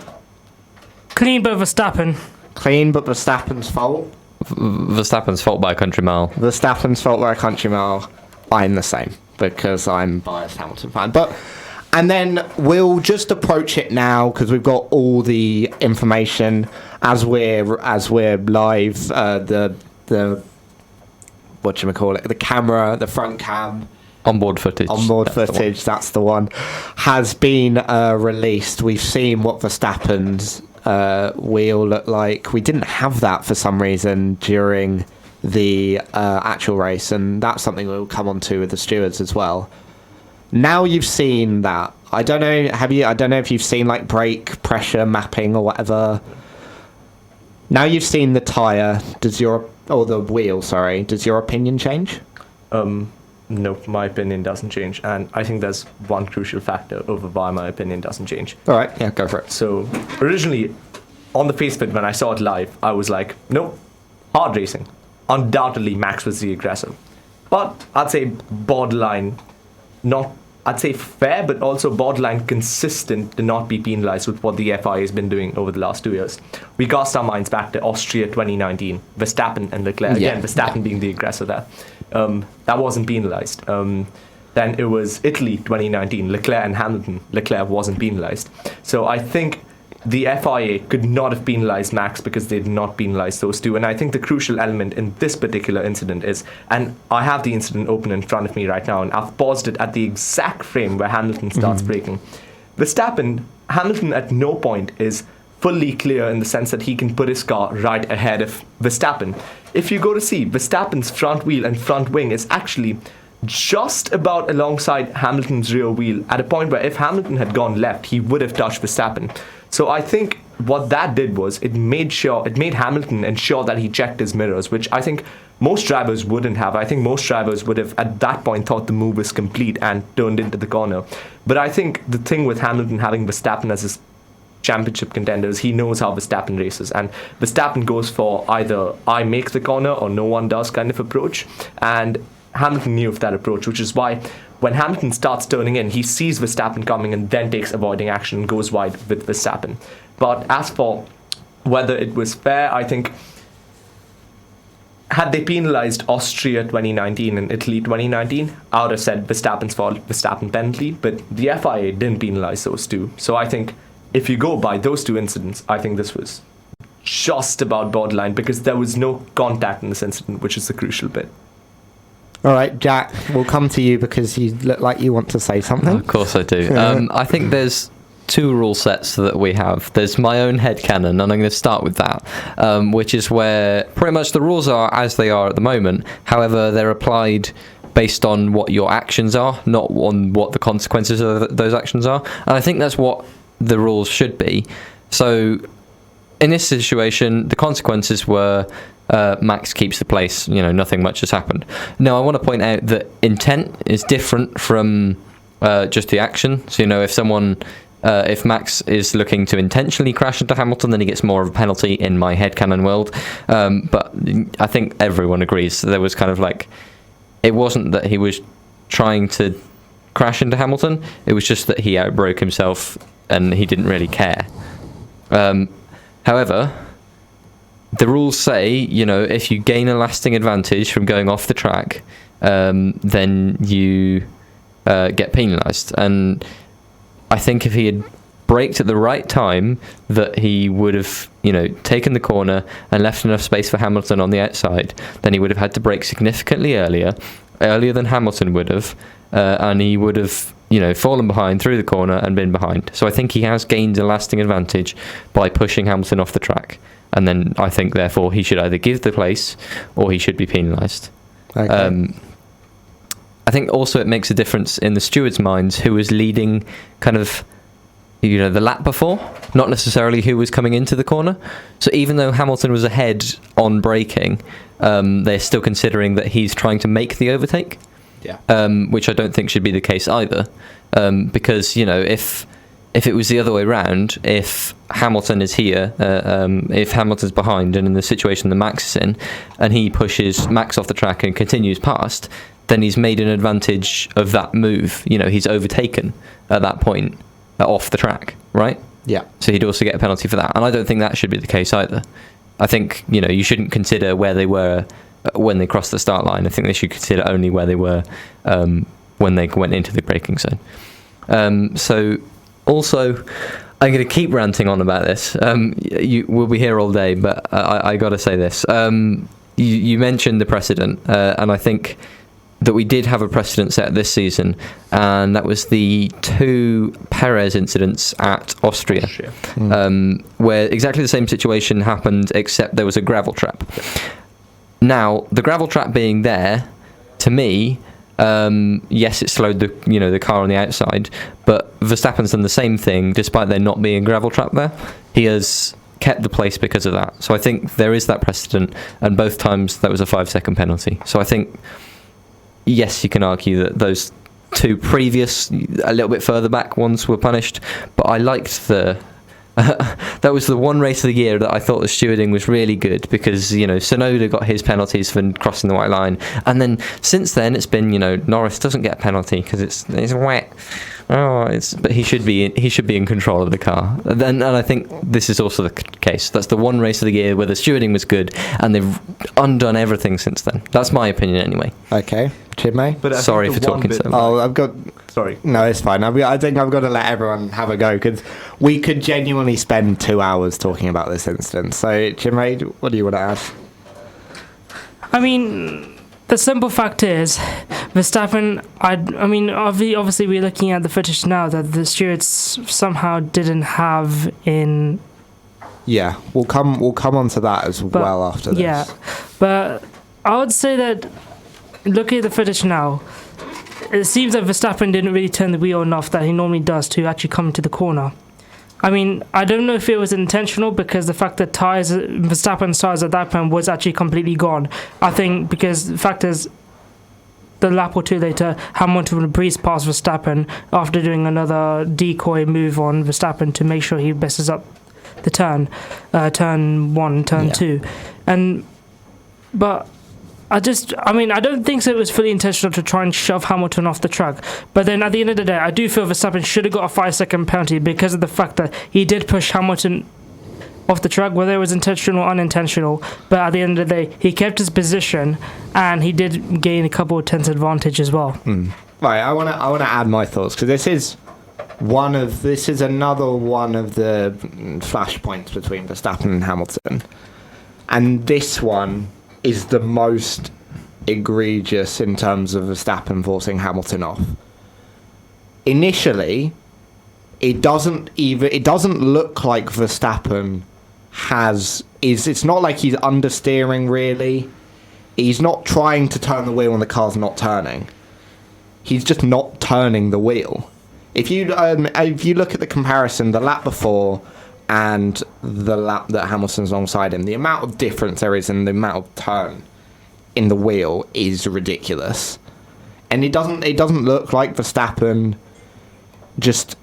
Clean but Verstappen. Clean but Verstappen's fault. Verstappen's fault by a country mile. Verstappen's fault by a country mile. I'm the same, because I'm a biased Hamilton fan. And then we'll just approach it now, because we've got all the information as we're live. The whatchamacallit, the camera, the front cam. Onboard footage. Footage, that's the one, has been released. We've seen what Verstappen's wheel looked like. We didn't have that for some reason during the actual race, and that's something we'll come on to with the stewards as well. Now you've seen that. I don't know. I don't know if you've seen like brake pressure mapping or whatever. Now you've seen the tire. The wheel? Sorry. Does your opinion change? No, my opinion doesn't change, and I think there's one crucial factor over why my opinion doesn't change. All right. Yeah, go for it. So originally, on the face of it, when I saw it live, I was like, nope, hard racing. Undoubtedly, Max was the aggressor. But I'd say borderline, I'd say fair, but also borderline consistent to not be penalised with what the FIA has been doing over the last 2 years. We cast our minds back to Austria 2019, Verstappen and Leclerc. Again, Verstappen being the aggressor there. That wasn't penalised. Then it was Italy 2019, Leclerc and Hamilton. Leclerc wasn't penalised. So I think the FIA could not have penalised Max because they did not penalise those two. And I think the crucial element in this particular incident is, and I have the incident open in front of me right now, and I've paused it at the exact frame where Hamilton starts braking. Hamilton at no point is fully clear in the sense that he can put his car right ahead of Verstappen. If you go to see, Verstappen's front wheel and front wing is actually just about alongside Hamilton's rear wheel, at a point where if Hamilton had gone left, he would have touched Verstappen. So I think what that did was it made Hamilton ensure that he checked his mirrors, which I think most drivers wouldn't have. I think most drivers would have at that point thought the move was complete and turned into the corner. But I think the thing with Hamilton having Verstappen as his championship contenders, he knows how Verstappen races, and Verstappen goes for either I make the corner or no one does kind of approach, and Hamilton knew of that approach, which is why when Hamilton starts turning in, he sees Verstappen coming and then takes avoiding action and goes wide with Verstappen. But as for whether it was fair, I think had they penalised Austria 2019 and Italy 2019, I would have said Verstappen's fault, Verstappen penalty, but the FIA didn't penalise those two. So I think if you go by those two incidents, I think this was just about borderline because there was no contact in this incident, which is the crucial bit. All right, Jack, we'll come to you because you look like you want to say something. Of course I do. I think there's two rule sets that we have. There's my own headcanon, and I'm going to start with that, which is where pretty much the rules are as they are at the moment. However, they're applied based on what your actions are, not on what the consequences of those actions are. And I think that's what the rules should be. So in this situation, the consequences were Max keeps the place, nothing much has happened. Now, I want to point out that intent is different from just the action. So, if Max is looking to intentionally crash into Hamilton, then he gets more of a penalty in my headcanon world. But I think everyone agrees that there was kind of like, it wasn't that he was trying to crash into Hamilton, it was just that he outbroke himself and he didn't really care. However, the rules say, if you gain a lasting advantage from going off the track, then you get penalised. And I think if he had braked at the right time, that he would have, taken the corner and left enough space for Hamilton on the outside, then he would have had to brake significantly earlier than Hamilton would have, and he would have, fallen behind through the corner and been behind. So I think he has gained a lasting advantage by pushing Hamilton off the track. And then I think, therefore, he should either give the place or he should be penalised. Okay. I think also it makes a difference in the stewards' minds who was leading kind of, the lap before, not necessarily who was coming into the corner. So even though Hamilton was ahead on braking, they're still considering that he's trying to make the overtake. Yeah. Which I don't think should be the case either. Because, if it was the other way round, if Hamilton is here, if Hamilton's behind and in the situation that Max is in, and he pushes Max off the track and continues past, then he's made an advantage of that move. He's overtaken at that point off the track, right? Yeah. So he'd also get a penalty for that. And I don't think that should be the case either. I think, you shouldn't consider where they were when they crossed the start line. I think they should consider only where they were when they went into the braking zone. So... Also, I'm going to keep ranting on about this. We'll be here all day, but I got to say this. You mentioned the precedent, and I think that we did have a precedent set this season, and that was the two Perez incidents at Austria, where exactly the same situation happened, except there was a gravel trap. Now, the gravel trap being there, to me, Yes, it slowed the car on the outside, but Verstappen's done the same thing despite there not being a gravel trap there. He has kept the place because of that. So I think there is that precedent, and both times that was a 5-second penalty. So I think, yes, you can argue that those two previous, a little bit further back ones were punished, but I liked that was the one race of the year that I thought the stewarding was really good, because Tsunoda got his penalties for crossing the white line, and then since then it's been Norris doesn't get a penalty because it's wet. But he should be in control of the car. And I think this is also the case. That's the one race of the year where the stewarding was good, and they've undone everything since then. That's my opinion anyway. Okay, Chinmay. But sorry for talking so much. Oh, I've got. Sorry. No, it's fine. I think I've got to let everyone have a go, because we could genuinely spend 2 hours talking about this incident. So, Chinmay, what do you want to add? I mean, the simple fact is, Verstappen, obviously we're looking at the footage now that the stewards somehow didn't have in... Yeah, we'll come on to that as well after this. Yeah, but I would say that, looking at the footage now, it seems that Verstappen didn't really turn the wheel enough that he normally does to actually come into the corner. I mean, I don't know if it was intentional, because the fact that Verstappen's tyres at that point was actually completely gone. I think because the fact is, the lap or two later, Hamilton would breeze past Verstappen after doing another decoy move on Verstappen to make sure he messes up the turn 1, turn 2. But I don't think so it was fully intentional to try and shove Hamilton off the track. But then at the end of the day, I do feel Verstappen should have got a 5-second penalty because of the fact that he did push Hamilton off the track, whether it was intentional or unintentional. But at the end of the day, he kept his position, and he did gain a couple of tenths advantage as well. Right, I want to add my thoughts, because this is another one of the flashpoints between Verstappen and Hamilton, and this one is the most egregious in terms of Verstappen forcing Hamilton off. Initially, it doesn't look like Verstappen it's not like he's understeering really. He's not trying to turn the wheel and the car's not turning. He's just not turning the wheel. If you look at the comparison, the lap before and the lap that Hamilton's alongside him, the amount of difference there is in the amount of turn in the wheel is ridiculous. And it doesn't look like Verstappen just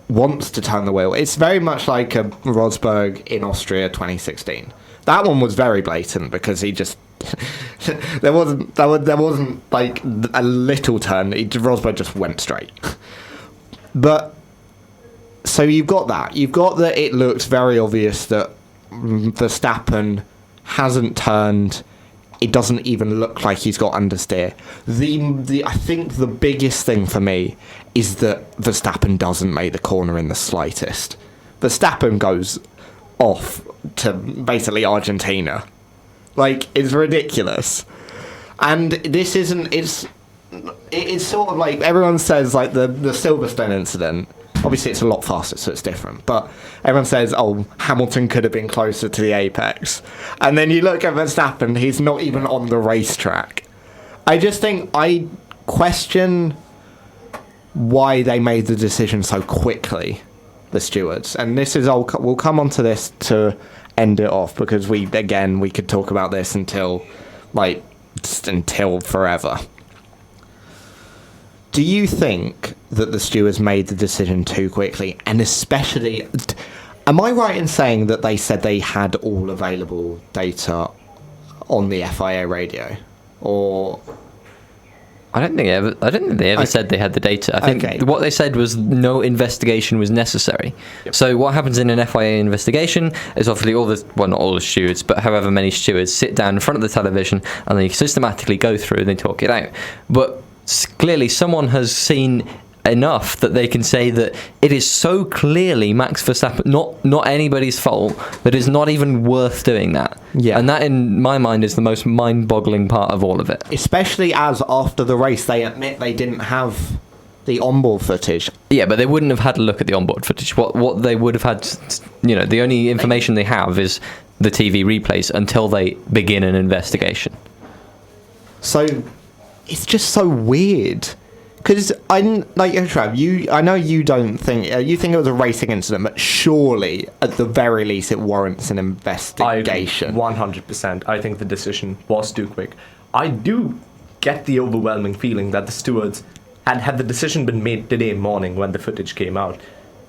wants to turn the wheel. It's very much like a Rosberg in Austria 2016. That one was very blatant, because he just there wasn't like a little turn. Rosberg just went straight. But so you've got that. You've got that it looks very obvious that Verstappen hasn't turned. It doesn't even look like he's got understeer. I think the biggest thing for me is that Verstappen doesn't make the corner in the slightest. Verstappen goes off to basically Argentina. Like, it's ridiculous. And this isn't... It's sort of like everyone says, like the Silverstone incident. Obviously, it's a lot faster, so it's different. But everyone says, oh, Hamilton could have been closer to the apex. And then you look at Verstappen, he's not even on the racetrack. I just think I question why they made the decision so quickly, the stewards. And this is all. We'll come on to this to end it off, because we could talk about this until forever. Do you think that the stewards made the decision too quickly? And especially, am I right in saying that they said they had all available data on the FIA radio? Or I don't think they ever said they had the data. I think what they said was no investigation was necessary. Yep. So what happens in an FIA investigation is obviously not all the stewards, but however many stewards sit down in front of the television and they systematically go through and they talk it out. But clearly someone has seen enough that they can say that it is so clearly Max Verstappen, not anybody's fault, that it's not even worth doing that. Yeah. And that, in my mind, is the most mind-boggling part of all of it. Especially as after the race they admit they didn't have the onboard footage. Yeah, but they wouldn't have had a look at the onboard footage. What they would have had, the only information they have is the TV replays until they begin an investigation. So it's just so weird. Because I know you don't think you think it was a racing incident, but surely at the very least it warrants an investigation. 100%. I think the decision was too quick. I do get the overwhelming feeling that the stewards had the decision been made today morning when the footage came out,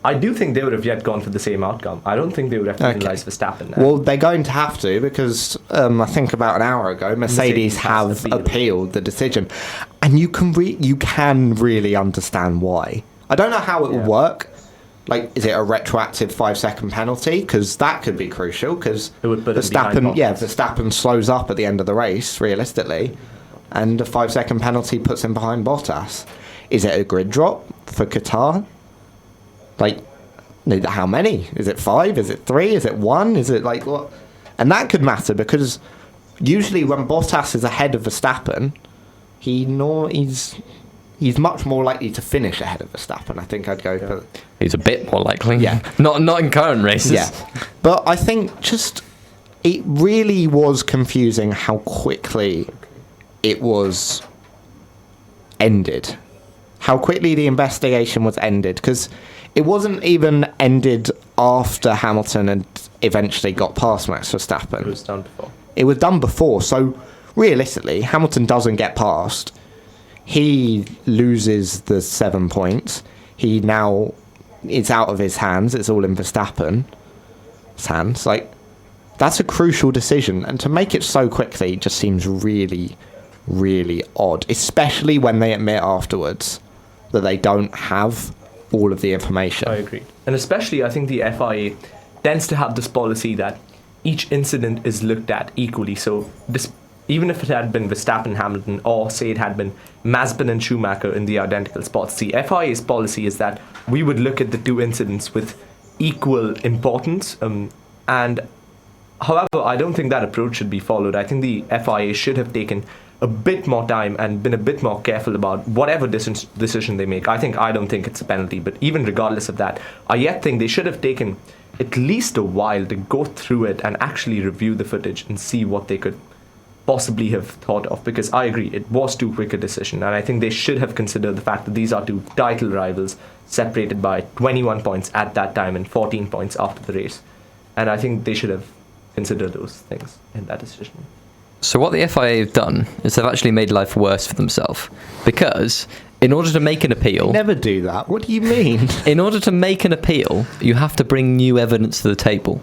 I do think they would have yet gone for the same outcome. I don't think they would have penalised Verstappen now. Well, they're going to have to because I think about an hour ago, Mercedes have appealed the decision, and you can really understand why. I don't know how it would work. Like, is it a retroactive 5-second penalty? Because that could be crucial. Because Verstappen slows up at the end of the race, realistically, and a 5-second penalty puts him behind Bottas. Is it a grid drop for Qatar? Like, how many? Is it 5? Is it 3? Is it 1? Is it like what? And that could matter because usually when Bottas is ahead of Verstappen, he's much more likely to finish ahead of Verstappen. I think I'd go for. He's a bit more likely. Yeah. Not in current races. Yeah. But I think just it really was confusing how quickly it was ended. How quickly the investigation was ended, because it wasn't even ended after Hamilton had eventually got past Max Verstappen. It was done before. It was done before, so realistically, Hamilton doesn't get past. He loses the 7 points. It's out of his hands. It's all in Verstappen's hands. Like, that's a crucial decision, and to make it so quickly just seems really, really odd, especially when they admit afterwards that they don't have all of the information. I agree. And especially, I think the FIA tends to have this policy that each incident is looked at equally. So even if it had been Verstappen, Hamilton, or say it had been Mazepin and Schumacher in the identical spots, the FIA's policy is that we would look at the two incidents with equal importance. And however, I don't think that approach should be followed. I think the FIA should have taken a bit more time and been a bit more careful about whatever decision they make. I don't think it's a penalty, but even regardless of that, I yet think they should have taken at least a while to go through it and actually review the footage and see what they could possibly have thought of, because I agree, it was too quick a decision, and I think they should have considered the fact that these are two title rivals separated by 21 points at that time and 14 points after the race, and I think they should have considered those things in that decision. So what the FIA have done is they've actually made life worse for themselves, because in order to make an appeal... Never do that. What do you mean? In order to make an appeal, you have to bring new evidence to the table.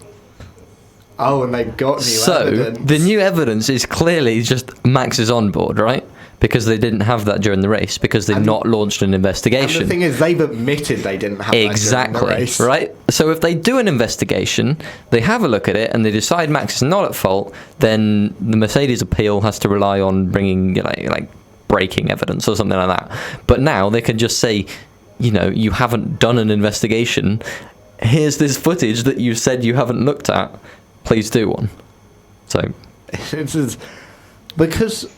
Oh, and they've got new evidence. So the new evidence is clearly just Max is on board, right? Because they didn't have that during the race, because they've not launched an investigation. And the thing is, they've admitted they didn't have that during the race. Right? So if they do an investigation, they have a look at it, and they decide Max is not at fault, then the Mercedes appeal has to rely on bringing like breaking evidence or something like that. But now they can just say, you haven't done an investigation. Here's this footage that you said you haven't looked at. Please do one. So, because,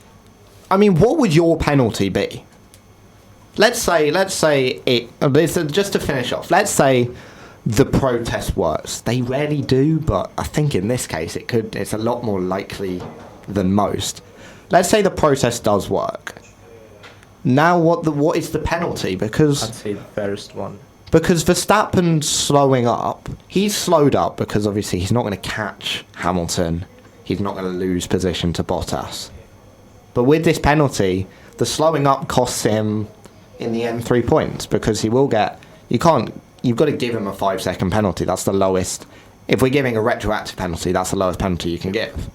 I mean, what would your penalty be? Let's say just to finish off, let's say the protest works. They rarely do, but I think in this case it's a lot more likely than most. Let's say the protest does work. Now what is the penalty? Because I'd say the fairest one. Because Verstappen's slowing up. He's slowed up because obviously he's not going to catch Hamilton. He's not going to lose position to Bottas. But with this penalty, the slowing up costs him in the end 3 points, because he will get... You've got to give him a 5-second penalty. That's the lowest. If we're giving a retroactive penalty, that's the lowest penalty you can give.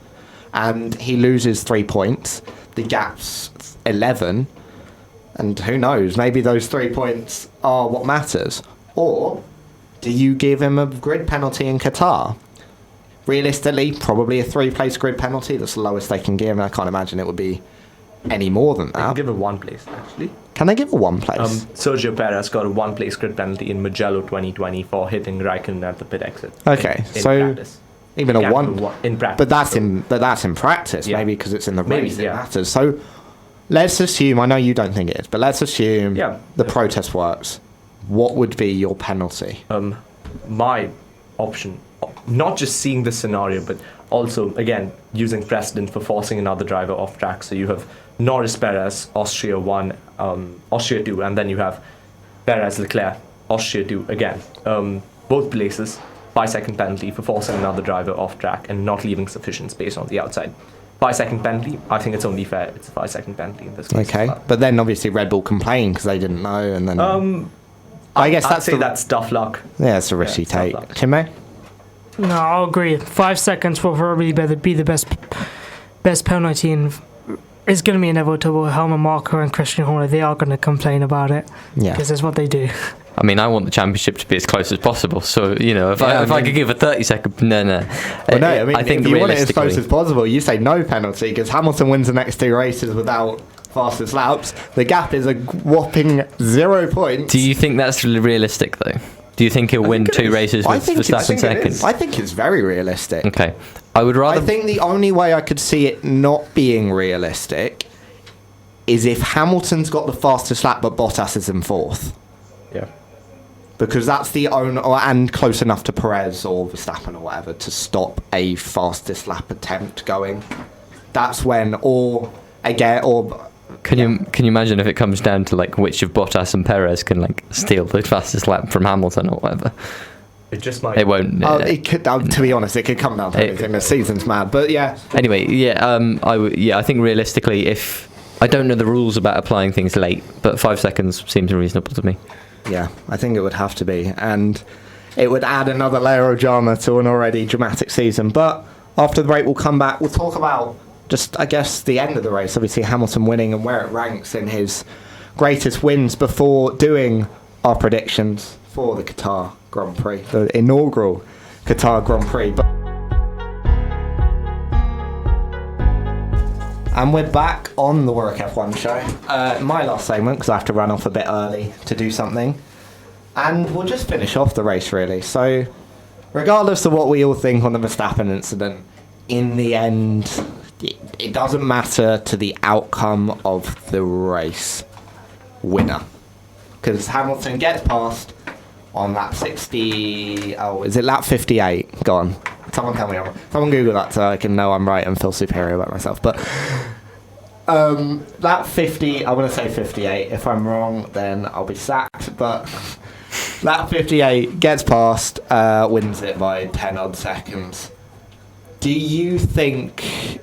And he loses 3 points. The gap's 11. And who knows, maybe those 3 points are what matters. Or do you give him a grid penalty in Qatar? Realistically, probably a 3-place grid penalty. That's the lowest they can give, and I can't imagine it would be any more than that. They can give a 1 place, actually. Can they give a 1 place? Sergio Perez got a 1-place grid penalty in Mugello 2020 for hitting Raikkonen at the pit exit. Okay, in so practice. Even a 1 in practice. But that's in practice, maybe because it's in the race it matters. So let's assume, I know you don't think it is, but let's assume the protest works. What would be your penalty? My option, not just seeing this scenario, but also, again, using precedent for forcing another driver off track. So you have Norris Perez, Austria 1, Austria 2, and then you have Perez Leclerc, Austria 2 again. Both places, 5-second penalty for forcing another driver off track and not leaving sufficient space on the outside. 5-second penalty, I think it's only fair. It's a 5-second penalty in this case. Okay, but then obviously Red Bull complained because they didn't know, and then I guess I'd say that's tough luck. Yeah, it's a risk you take. Chinmay? No, I'll agree. 5 seconds will probably be the best penalty, and it's going to be inevitable. Helmut Marko and Christian Horner, they are going to complain about it. Yeah, because that's what they do. I mean, I want the championship to be as close as possible. So, you know, if I could give a 30-second... No. Well, no, I mean, if you want it as close as possible, you say no penalty, because Hamilton wins the next 2 races without fastest laps. The gap is a whopping 0 points. Do you think that's realistic, though? Do you think he'll win 2 races with Verstappen second? I think it's very realistic. Okay. I think the only way I could see it not being realistic is if Hamilton's got the fastest lap but Bottas is in 4th. Yeah. Because that's the only, and close enough to Perez or Verstappen or whatever to stop a fastest lap attempt going. That's when, Can you imagine if it comes down to like which of Bottas and Perez can like steal the fastest lap from Hamilton or whatever? It just might. It won't. It could. To be honest, it could come down to anything. The season's mad, but yeah. Anyway, I think realistically, if I don't know the rules about applying things late, but 5 seconds seems reasonable to me. Yeah, I think it would have to be, and it would add another layer of drama to an already dramatic season. But after the break, we'll come back. We'll talk about just, I guess, the end of the race. Obviously, Hamilton winning and where it ranks in his greatest wins before doing our predictions for the Qatar Grand Prix, the inaugural Qatar Grand Prix. And we're back on the Warwick F1 show. My last segment, because I have to run off a bit early to do something. And we'll just finish off the race, really. So, regardless of what we all think on the Verstappen incident, in the end, it doesn't matter to the outcome of the race winner. Because Hamilton gets past on lap 60... Oh, is it lap 58? Go on. Someone tell me. Someone Google that so I can know I'm right and feel superior about myself. But lap 50, I want to say 58. If I'm wrong, then I'll be sacked. But lap 58 gets past, wins it by 10 odd seconds. Do you think...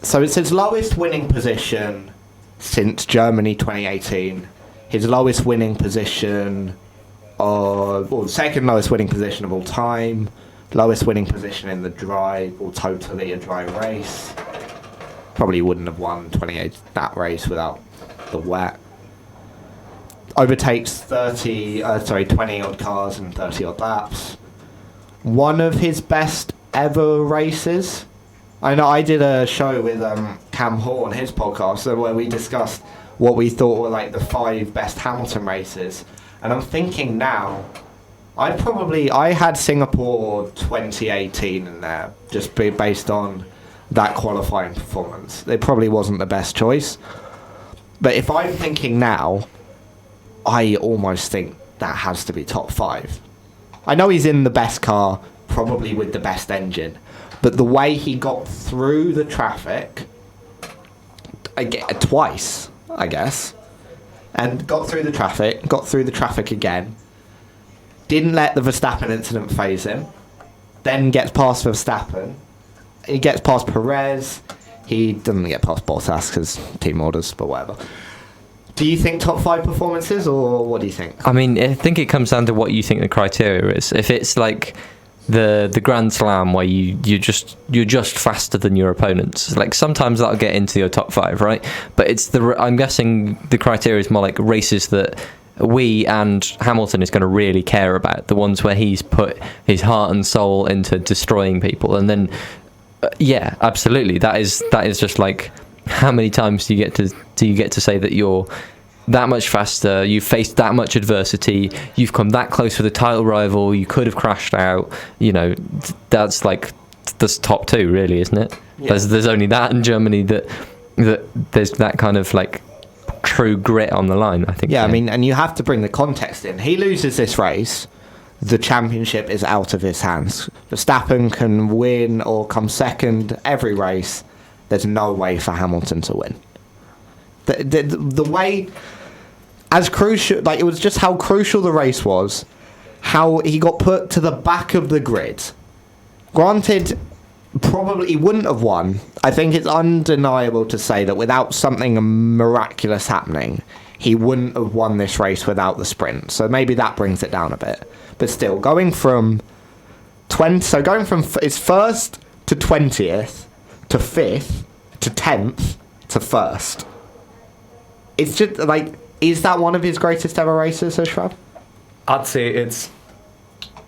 So it's his lowest winning position since Germany 2018. His lowest winning position second lowest winning position of all time. Lowest winning position in the dry, or totally a dry race. Probably wouldn't have won that race without the wet. Overtakes 20 odd cars and 30 odd laps. One of his best ever races. I know I did a show with Cam Hall on his podcast where we discussed what we thought were like the 5 best Hamilton races. And I'm thinking now, I had Singapore 2018 in there, just based on that qualifying performance. It probably wasn't the best choice. But if I'm thinking now, I almost think that has to be top 5. I know he's in the best car, probably with the best engine, but the way he got through the traffic, twice, I guess, and got through the traffic again, didn't let the Verstappen incident phase him, then gets past Verstappen, he gets past Perez, he doesn't get past Bottas because team orders, but whatever. Do you think top 5 performances, or what do you think? I mean, I think it comes down to what you think the criteria is. If it's like the Grand Slam where you're just faster than your opponents, like sometimes that'll get into your top 5, right? But I'm guessing the criteria is more like races that we and Hamilton is going to really care about, the ones where he's put his heart and soul into destroying people. And then yeah, absolutely, that is just like, how many times do you get to say that you're that much faster, you've faced that much adversity, you've come that close with a title rival, you could have crashed out, that's top 2 really, isn't it? Yeah. There's only that in Germany that there's that kind of like true grit on the line, I think. Yeah, I mean, and you have to bring the context in. He loses this race, the championship is out of his hands. Verstappen can win or come second every race. There's no way for Hamilton to win. The way, as crucial, like, it was just how crucial the race was, how he got put to the back of the grid. Granted, probably he wouldn't have won. I think it's undeniable to say that without something miraculous happening, he wouldn't have won this race without the sprint. So maybe that brings it down a bit. But still, going from his first to 20th to 5th to 10th to 1st. It's just like, is that one of his greatest ever races, Hushrav? I'd say it's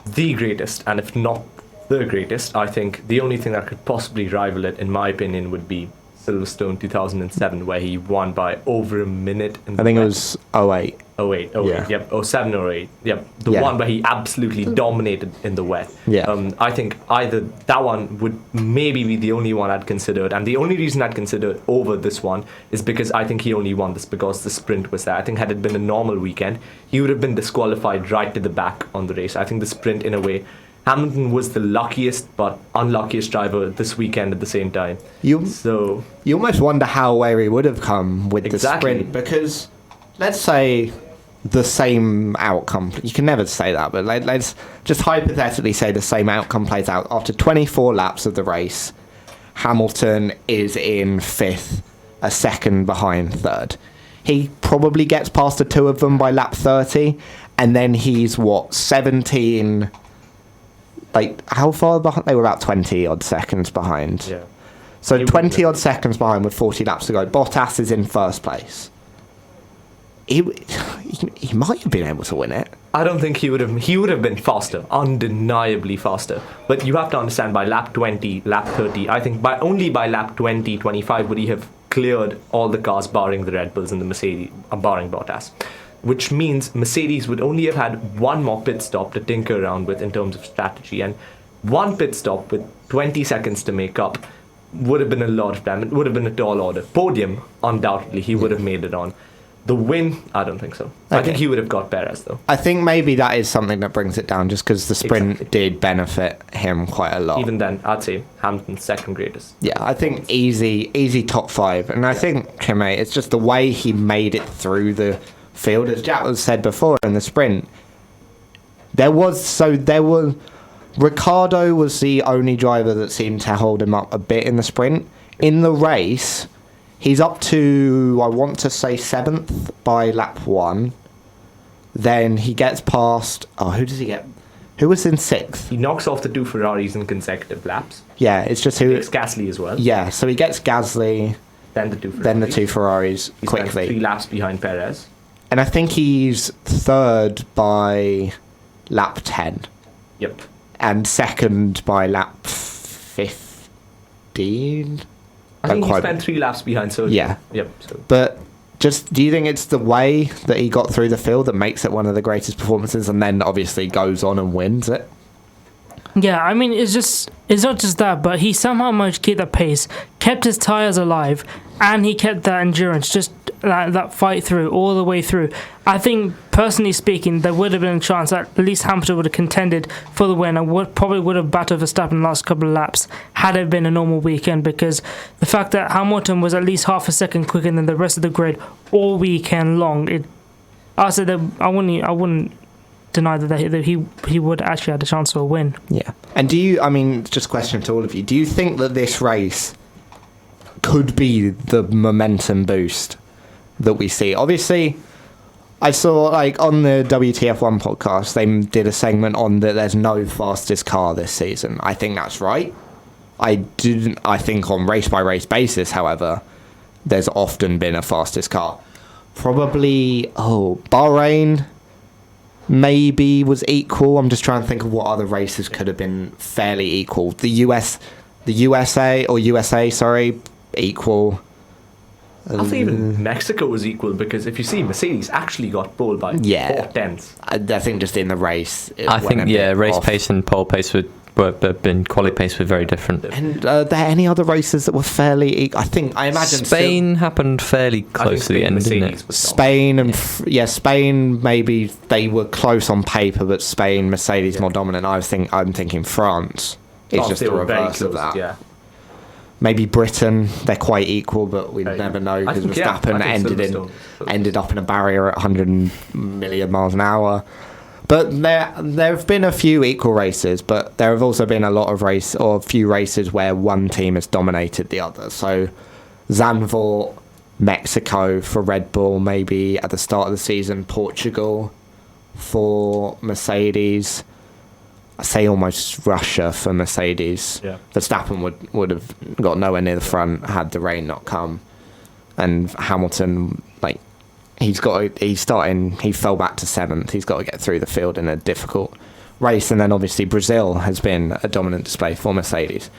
the greatest, and if not the greatest, I think the only thing that could possibly rival it, in my opinion, would be Silverstone 2007, where he won by over a minute. I think it was 08. 08, Yeah. yep, 07 or 08, yep. The Yeah. one where he absolutely dominated in the wet. Yeah. I think either that one would maybe be the only one I'd considered, and the only reason I'd considered over this one is because I think he only won this because the sprint was there. I think had it been a normal weekend, he would have been disqualified right to the back on the race. I think the sprint, in a way, Hamilton was the luckiest but unluckiest driver this weekend at the same time. You almost wonder where he would have come with the sprint, because let's say the same outcome. You can never say that, but let's just hypothetically say the same outcome plays out. After 24 laps of the race, Hamilton is in 5th, a second behind 3rd. He probably gets past the two of them by lap 30, and then he's 17... Like, how far behind? They were about 20 odd seconds behind. Yeah. So 20 odd seconds behind with 40 laps to go. Bottas is in 1st place. He might have been able to win it. I don't think he would have. He would have been faster, undeniably faster. But you have to understand, by lap 20, lap 30, I think only by lap 20, 25 would he have cleared all the cars, barring the Red Bulls and the Mercedes, barring Bottas. Which means Mercedes would only have had one more pit stop to tinker around with in terms of strategy, and one pit stop with 20 seconds to make up would have been a lot of time. It would have been a tall order. Podium, undoubtedly, he would have made it on. The win, I don't think so. Okay. I think he would have got Perez, though. I think maybe that is something that brings it down, just because the sprint did benefit him quite a lot. Even then, I'd say Hamilton's second greatest. Yeah, I think easy top 5. And I think, Chinmay, it's just the way he made it through the field. As Jack was said before, in the sprint, Ricciardo was the only driver that seemed to hold him up a bit in the sprint. In the race, he's up to, I want to say, 7th by lap 1. Then he gets past, who does he get? Who was in 6th? He knocks off the 2 Ferraris in consecutive laps. Yeah, it's just who... Takes Gasly as well. Yeah, so he gets Gasly, then the 2 Ferraris. Then the 2 Ferraris He quickly. spends 3 laps behind Perez. And I think he's 3rd by lap 10. Yep. And 2nd by lap 15. I think he spent 3 laps behind Sergio. Yeah. Yep. So. But just, do you think it's the way that he got through the field that makes it one of the greatest performances, and then obviously goes on and wins it? Yeah, I mean, it's not just that, but he somehow managed to keep the pace, kept his tyres alive, and he kept that endurance, just that fight through, all the way through. I think, personally speaking, there would have been a chance that at least Hamilton would have contended for the win, and probably would have battled Verstappen in the last couple of laps had it been a normal weekend, because the fact that Hamilton was at least half a second quicker than the rest of the grid all weekend long, I wouldn't deny that he would actually have a chance for a win. Yeah. And just a question to all of you, do you think that this race could be the momentum boost that we see? Obviously, I saw, on the WTF1 podcast, they did a segment on that there's no fastest car this season. I think that's right. I think on race-by-race basis, however, there's often been a fastest car. Probably, Bahrain maybe was equal. I'm just trying to think of what other races could have been fairly equal. The USA, equal. I think even Mexico was equal, because if you see, Mercedes actually got pole by 4 tenths. I think just in the race. Race pace and pole pace were but in quali pace were very different. And are there any other races that were fairly? I imagine Spain happened fairly close to the end, didn't it? Spain and Spain, maybe they were close on paper, but Spain, Mercedes more dominant. I'm thinking France. It's just the reverse of that. Yeah. Maybe Britain, they're quite equal, but we never know because Verstappen ended up in a barrier at 100 million miles an hour. But there have been a few equal races, but there have also been a few races where one team has dominated the other. So Zandvoort, Mexico for Red Bull, maybe at the start of the season, Portugal for Mercedes. I say almost Russia for Mercedes. Yeah. Verstappen would have got nowhere near the front had the rain not come. And Hamilton, he fell back to 7th. He's got to get through the field in a difficult race. And then obviously Brazil has been a dominant display for Mercedes.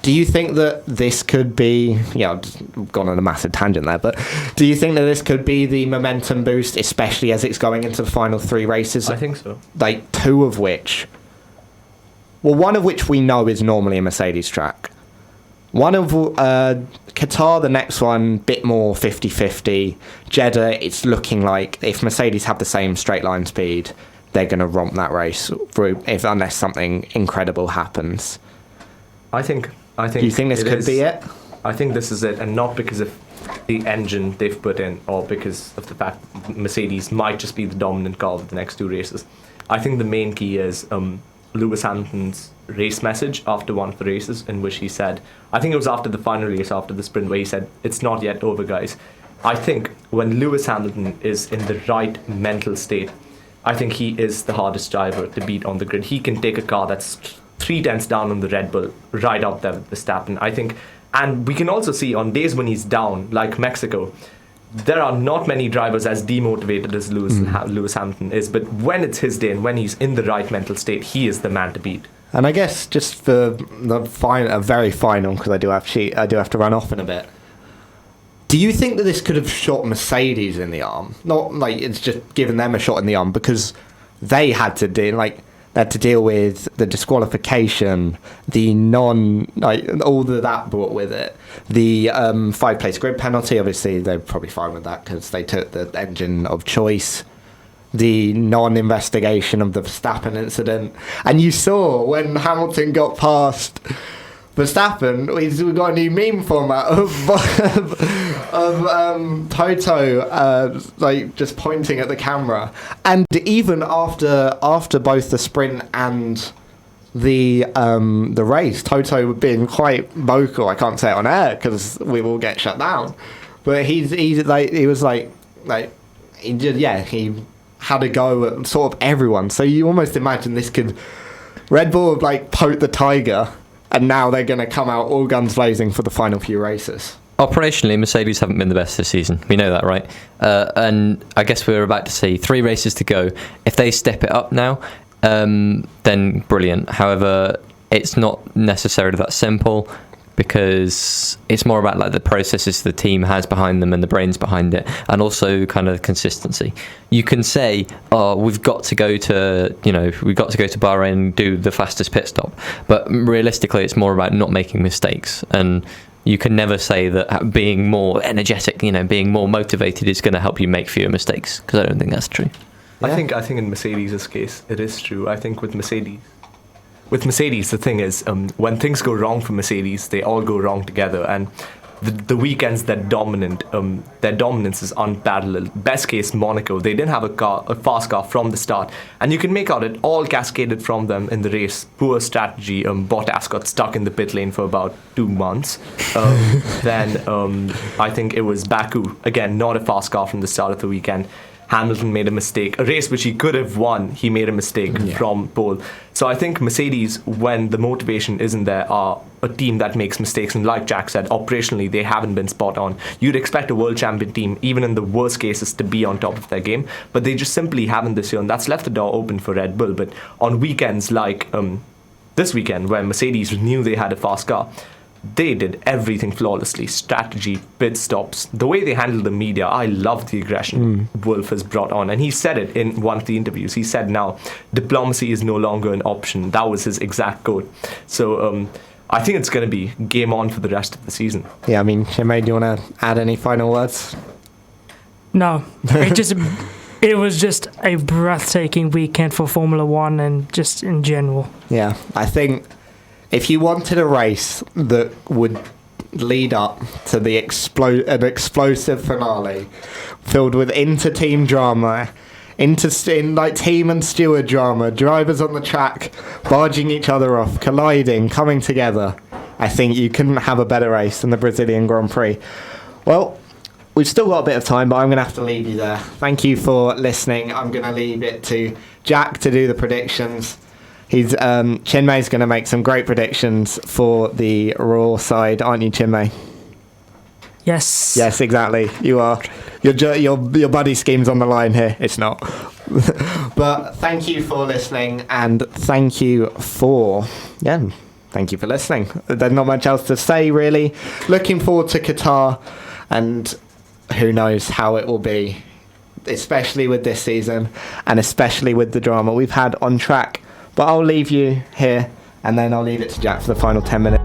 Do you think that this could be... I've just gone on a massive tangent there, but do you think that this could be the momentum boost, especially as it's going into the final 3 races? I think so. Two of which... Well, one of which we know is normally a Mercedes track. One of Qatar, the next one, bit more 50-50. Jeddah, it's looking like if Mercedes have the same straight line speed, they're going to romp that race through unless something incredible happens. I think. Do you think this could be it? I think this is it, and not because of the engine they've put in, or because of the fact Mercedes might just be the dominant car of the next 2 races. I think the main key is Lewis Hamilton's race message after one of the races, in which he said, I think it was after the final race, after the sprint, where he said, "It's not yet over, guys." I think when Lewis Hamilton is in the right mental state, I think he is the hardest driver to beat on the grid. He can take a car that's 3 tenths down on the Red Bull, right up there with Verstappen. I think, and we can also see on days when he's down, like Mexico, there are not many drivers as demotivated as Lewis Hamilton is, but when it's his day and when he's in the right mental state, he is the man to beat. And I guess just for the very final, because I do have to run off in a bit. Do you think that this could have shot Mercedes in the arm? Not it's just given them a shot in the arm, because they had to deal with the disqualification, the all that brought with it, the 5-place grid penalty. Obviously, they're probably fine with that because they took the engine of choice. The non-investigation of the Verstappen incident, and you saw when Hamilton got past Verstappen, we got a new meme format of Toto just pointing at the camera, and even after both the sprint and the race, Toto being quite vocal. I can't say it on air because we will get shut down, but he had a go at sort of everyone. So you almost imagine this could... Red Bull have poked the tiger, and now they're going to come out all guns blazing for the final few races. Operationally, Mercedes haven't been the best this season. We know that, right? And I guess we're about to see 3 races to go. If they step it up now, then brilliant. However, it's not necessarily that simple, because it's more about the processes the team has behind them and the brains behind it, and also kind of consistency. You can say, "Oh, we've got to go to Bahrain and do the fastest pit stop," but realistically, it's more about not making mistakes. And you can never say that being more energetic, being more motivated, is going to help you make fewer mistakes, because I don't think that's true. Yeah. I think in Mercedes' case, it is true. I think with Mercedes, the thing is, when things go wrong for Mercedes, they all go wrong together. And the weekends they're dominant, their dominance is unparalleled. Best case, Monaco, they didn't have a fast car from the start. And you can make out it all cascaded from them in the race. Poor strategy. Bottas got stuck in the pit lane for about 2 months. Then I think it was Baku. Again, not a fast car from the start of the weekend. Hamilton made a mistake. A race which he could have won, he made a mistake from pole. So I think Mercedes, when the motivation isn't there, are a team that makes mistakes. And like Jack said, operationally, they haven't been spot on. You'd expect a world champion team, even in the worst cases, to be on top of their game. But they just simply haven't this year. And that's left the door open for Red Bull. But on weekends like this weekend, where Mercedes knew they had a fast car, they did everything flawlessly. Strategy, pit stops, the way they handled the media. I love the aggression Wolf has brought on. And he said it in one of the interviews. He said now, diplomacy is no longer an option. That was his exact quote. So I think it's going to be game on for the rest of the season. Yeah, I mean, Chinmay, do you want to add any final words? No, it was just a breathtaking weekend for Formula One and just in general. Yeah, I think if you wanted a race that would lead up to the an explosive finale filled with inter-team drama, like team and steward drama, drivers on the track barging each other off, colliding, coming together, I think you couldn't have a better race than the Brazilian Grand Prix. Well, we've still got a bit of time, but I'm going to have to leave you there. Thank you for listening. I'm going to leave it to Jack to do the predictions. Chinmay's going to make some great predictions for the Raw side, aren't you, Chinmay? Yes. Yes, exactly. You are. Your buddy scheme's on the line here. It's not. But thank you for listening, and thank you for listening. There's not much else to say, really. Looking forward to Qatar, and who knows how it will be, especially with this season, and especially with the drama we've had on track. But I'll leave you here, and then I'll leave it to Jack for the final 10 minutes.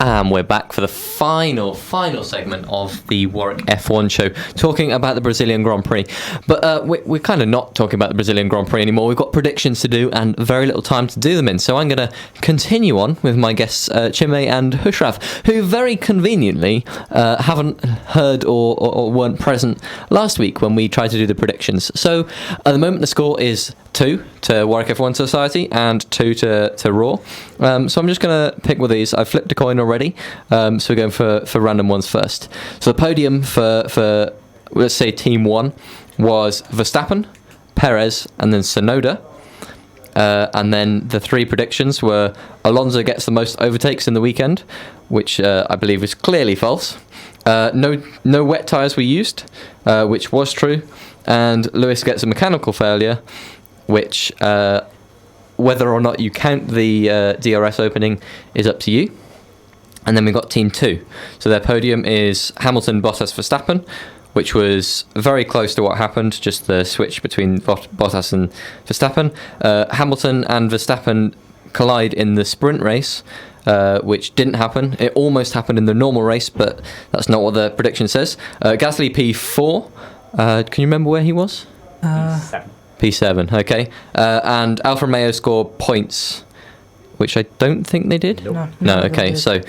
And we're back for the final segment of the Warwick F1 show, talking about the Brazilian Grand Prix. But we're kind of not talking about the Brazilian Grand Prix anymore. We've got predictions to do and very little time to do them in. So I'm going to continue on with my guests, Chinmay and Hushrav, who very conveniently haven't heard or weren't present last week when we tried to do the predictions. So at the moment, the score is 2 to Warwick F1 Society and 2 to Raw. So I'm just going to pick one of these. I've flipped a coin already, so we're going for random ones first. So the podium for let's say Team 1 was Verstappen, Perez, and then Tsunoda. And then the 3 predictions were Alonso gets the most overtakes in the weekend, which I believe is clearly false. No wet tyres were used, which was true. And Lewis gets a mechanical failure, which whether or not you count the DRS opening is up to you. And then we've got Team 2. So their podium is Hamilton, Bottas, Verstappen, which was very close to what happened, just the switch between Bottas and Verstappen. Hamilton and Verstappen collide in the sprint race, which didn't happen. It almost happened in the normal race, but that's not what the prediction says. Gasly P4. Can you remember where he was? P7, okay. And Alfa Romeo scored points, which I don't think they did. No, okay. So,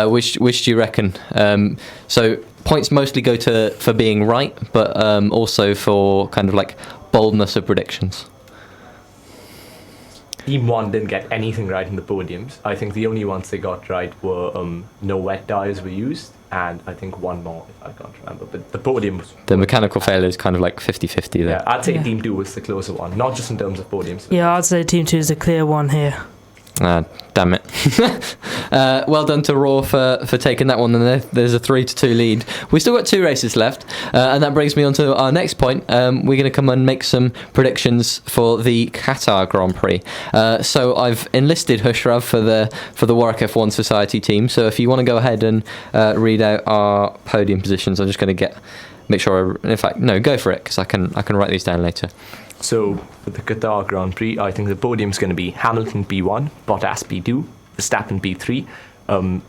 which do you reckon? So points mostly go for being right, but also for kind of like boldness of predictions. Team 1 didn't get anything right in the podiums. I think the only ones they got right were no wet tyres were used, and I think one more, if I can't remember. But the podium was... The mechanical failure is kind of like 50-50 there. Yeah, I'd say Team 2 was the closer one, not just in terms of podiums. Yeah, I'd say Team 2 is the clear one here. Damn it. Well done to Raw for taking that one. And there's a 3-2 lead. We've still got 2 races left, and that brings me on to our next point. We're going to come and make some predictions for the Qatar Grand Prix. So I've enlisted Hushrav for the Warwick F1 Society team. So if you want to go ahead and read out our podium positions, I'm just going to make sure. In fact, no, go for it, because I can write these down later. So for the Qatar Grand Prix, I think the podium's going to be Hamilton P1, Bottas P2, Verstappen P3.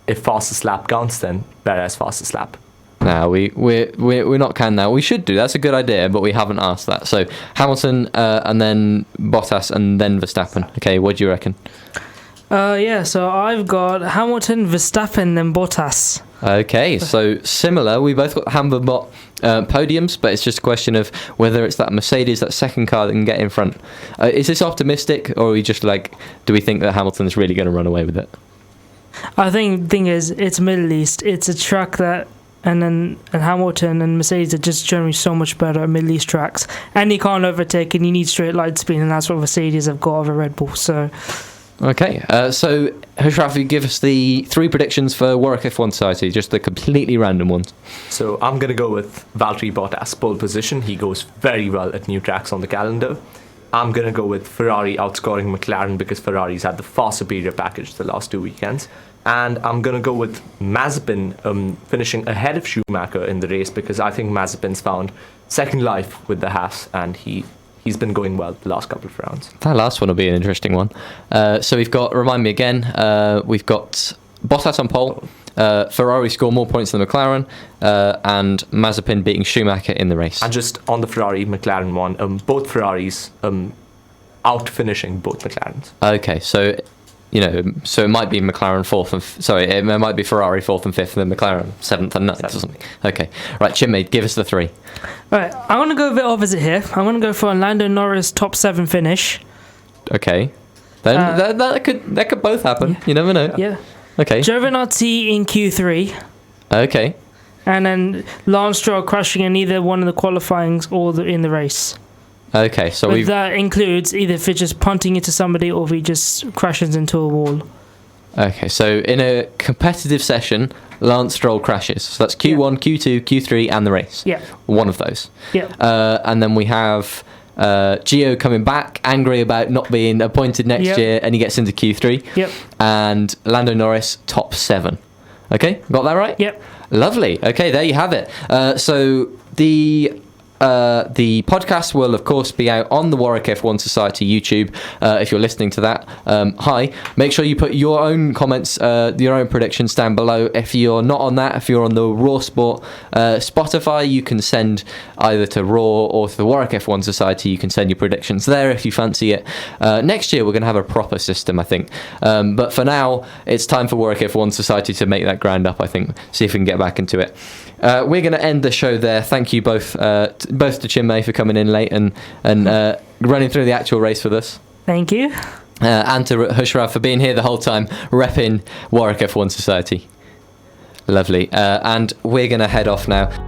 If fastest lap counts, then Perez fastest lap. No, we're not counting that. We should do. That's a good idea, but we haven't asked that. So Hamilton, and then Bottas, and then Verstappen. Okay, what do you reckon? So I've got Hamilton, Verstappen, then Bottas. Okay, so similar. We both got Hamilton podiums, but it's just a question of whether it's that Mercedes, that second car that can get in front. Is this optimistic, or are we just do we think that Hamilton's really going to run away with it? I think the thing is, it's Middle East. It's a track that, and Hamilton and Mercedes are just generally so much better at Middle East tracks. And you can't overtake, and you need straight line speed, and that's what Mercedes have got over Red Bull. So. Okay, so Hushrav, you give us the 3 predictions for Warwick F1 Society, just the completely random ones. So I'm going to go with Valtteri Bottas, pole position. He goes very well at new tracks on the calendar. I'm going to go with Ferrari outscoring McLaren because Ferrari's had the far superior package the last 2 weekends. And I'm going to go with Mazepin finishing ahead of Schumacher in the race because I think Mazepin's found second life with the Haas and he's been going well the last couple of rounds. That last one will be an interesting one. So we've got, remind me again, we've got Bottas on pole, Ferrari score more points than McLaren, and Mazepin beating Schumacher in the race. And just on the Ferrari-McLaren one, both Ferraris out-finishing both McLarens. Okay, so so it might be McLaren fourth and it might be Ferrari fourth and fifth, and then McLaren seventh and ninth or something. Okay, right, Chinmay, give us the three. Right, I'm gonna go a bit opposite here. I'm gonna go for a Lando Norris top 7 finish. Okay, then that could both happen. Yeah. You never know. Yeah. Okay. Giovinazzi in Q3. Okay. And then Lance Stroll crashing in either one of the qualifyings or in the race. Okay, so that includes either if it's just punting into somebody or if he just crashes into a wall. Okay, so in a competitive session, Lance Stroll crashes. So that's Q1, Q2, Q3, and the race. Yeah. One of those. Yeah. And then we have Gio coming back, angry about not being appointed next year, and he gets into Q3. Yep. And Lando Norris, top 7. Okay, got that right? Yep. Lovely. Okay, there you have it. So the podcast will, of course, be out on the Warwick F1 Society YouTube if you're listening to that. Hi. Make sure you put your own comments, your own predictions down below. If you're not on that, if you're on the Raw Sport Spotify, you can send either to Raw or to the Warwick F1 Society. You can send your predictions there if you fancy it. Next year, we're going to have a proper system, I think. But for now, it's time for Warwick F1 Society to make that grind up, I think. See if we can get back into it. We're going to end the show there. Thank you both to Chinmay for coming in late and running through the actual race with us. Thank you. And to Hushrav for being here the whole time, repping Warwick F1 Society. Lovely. And we're going to head off now.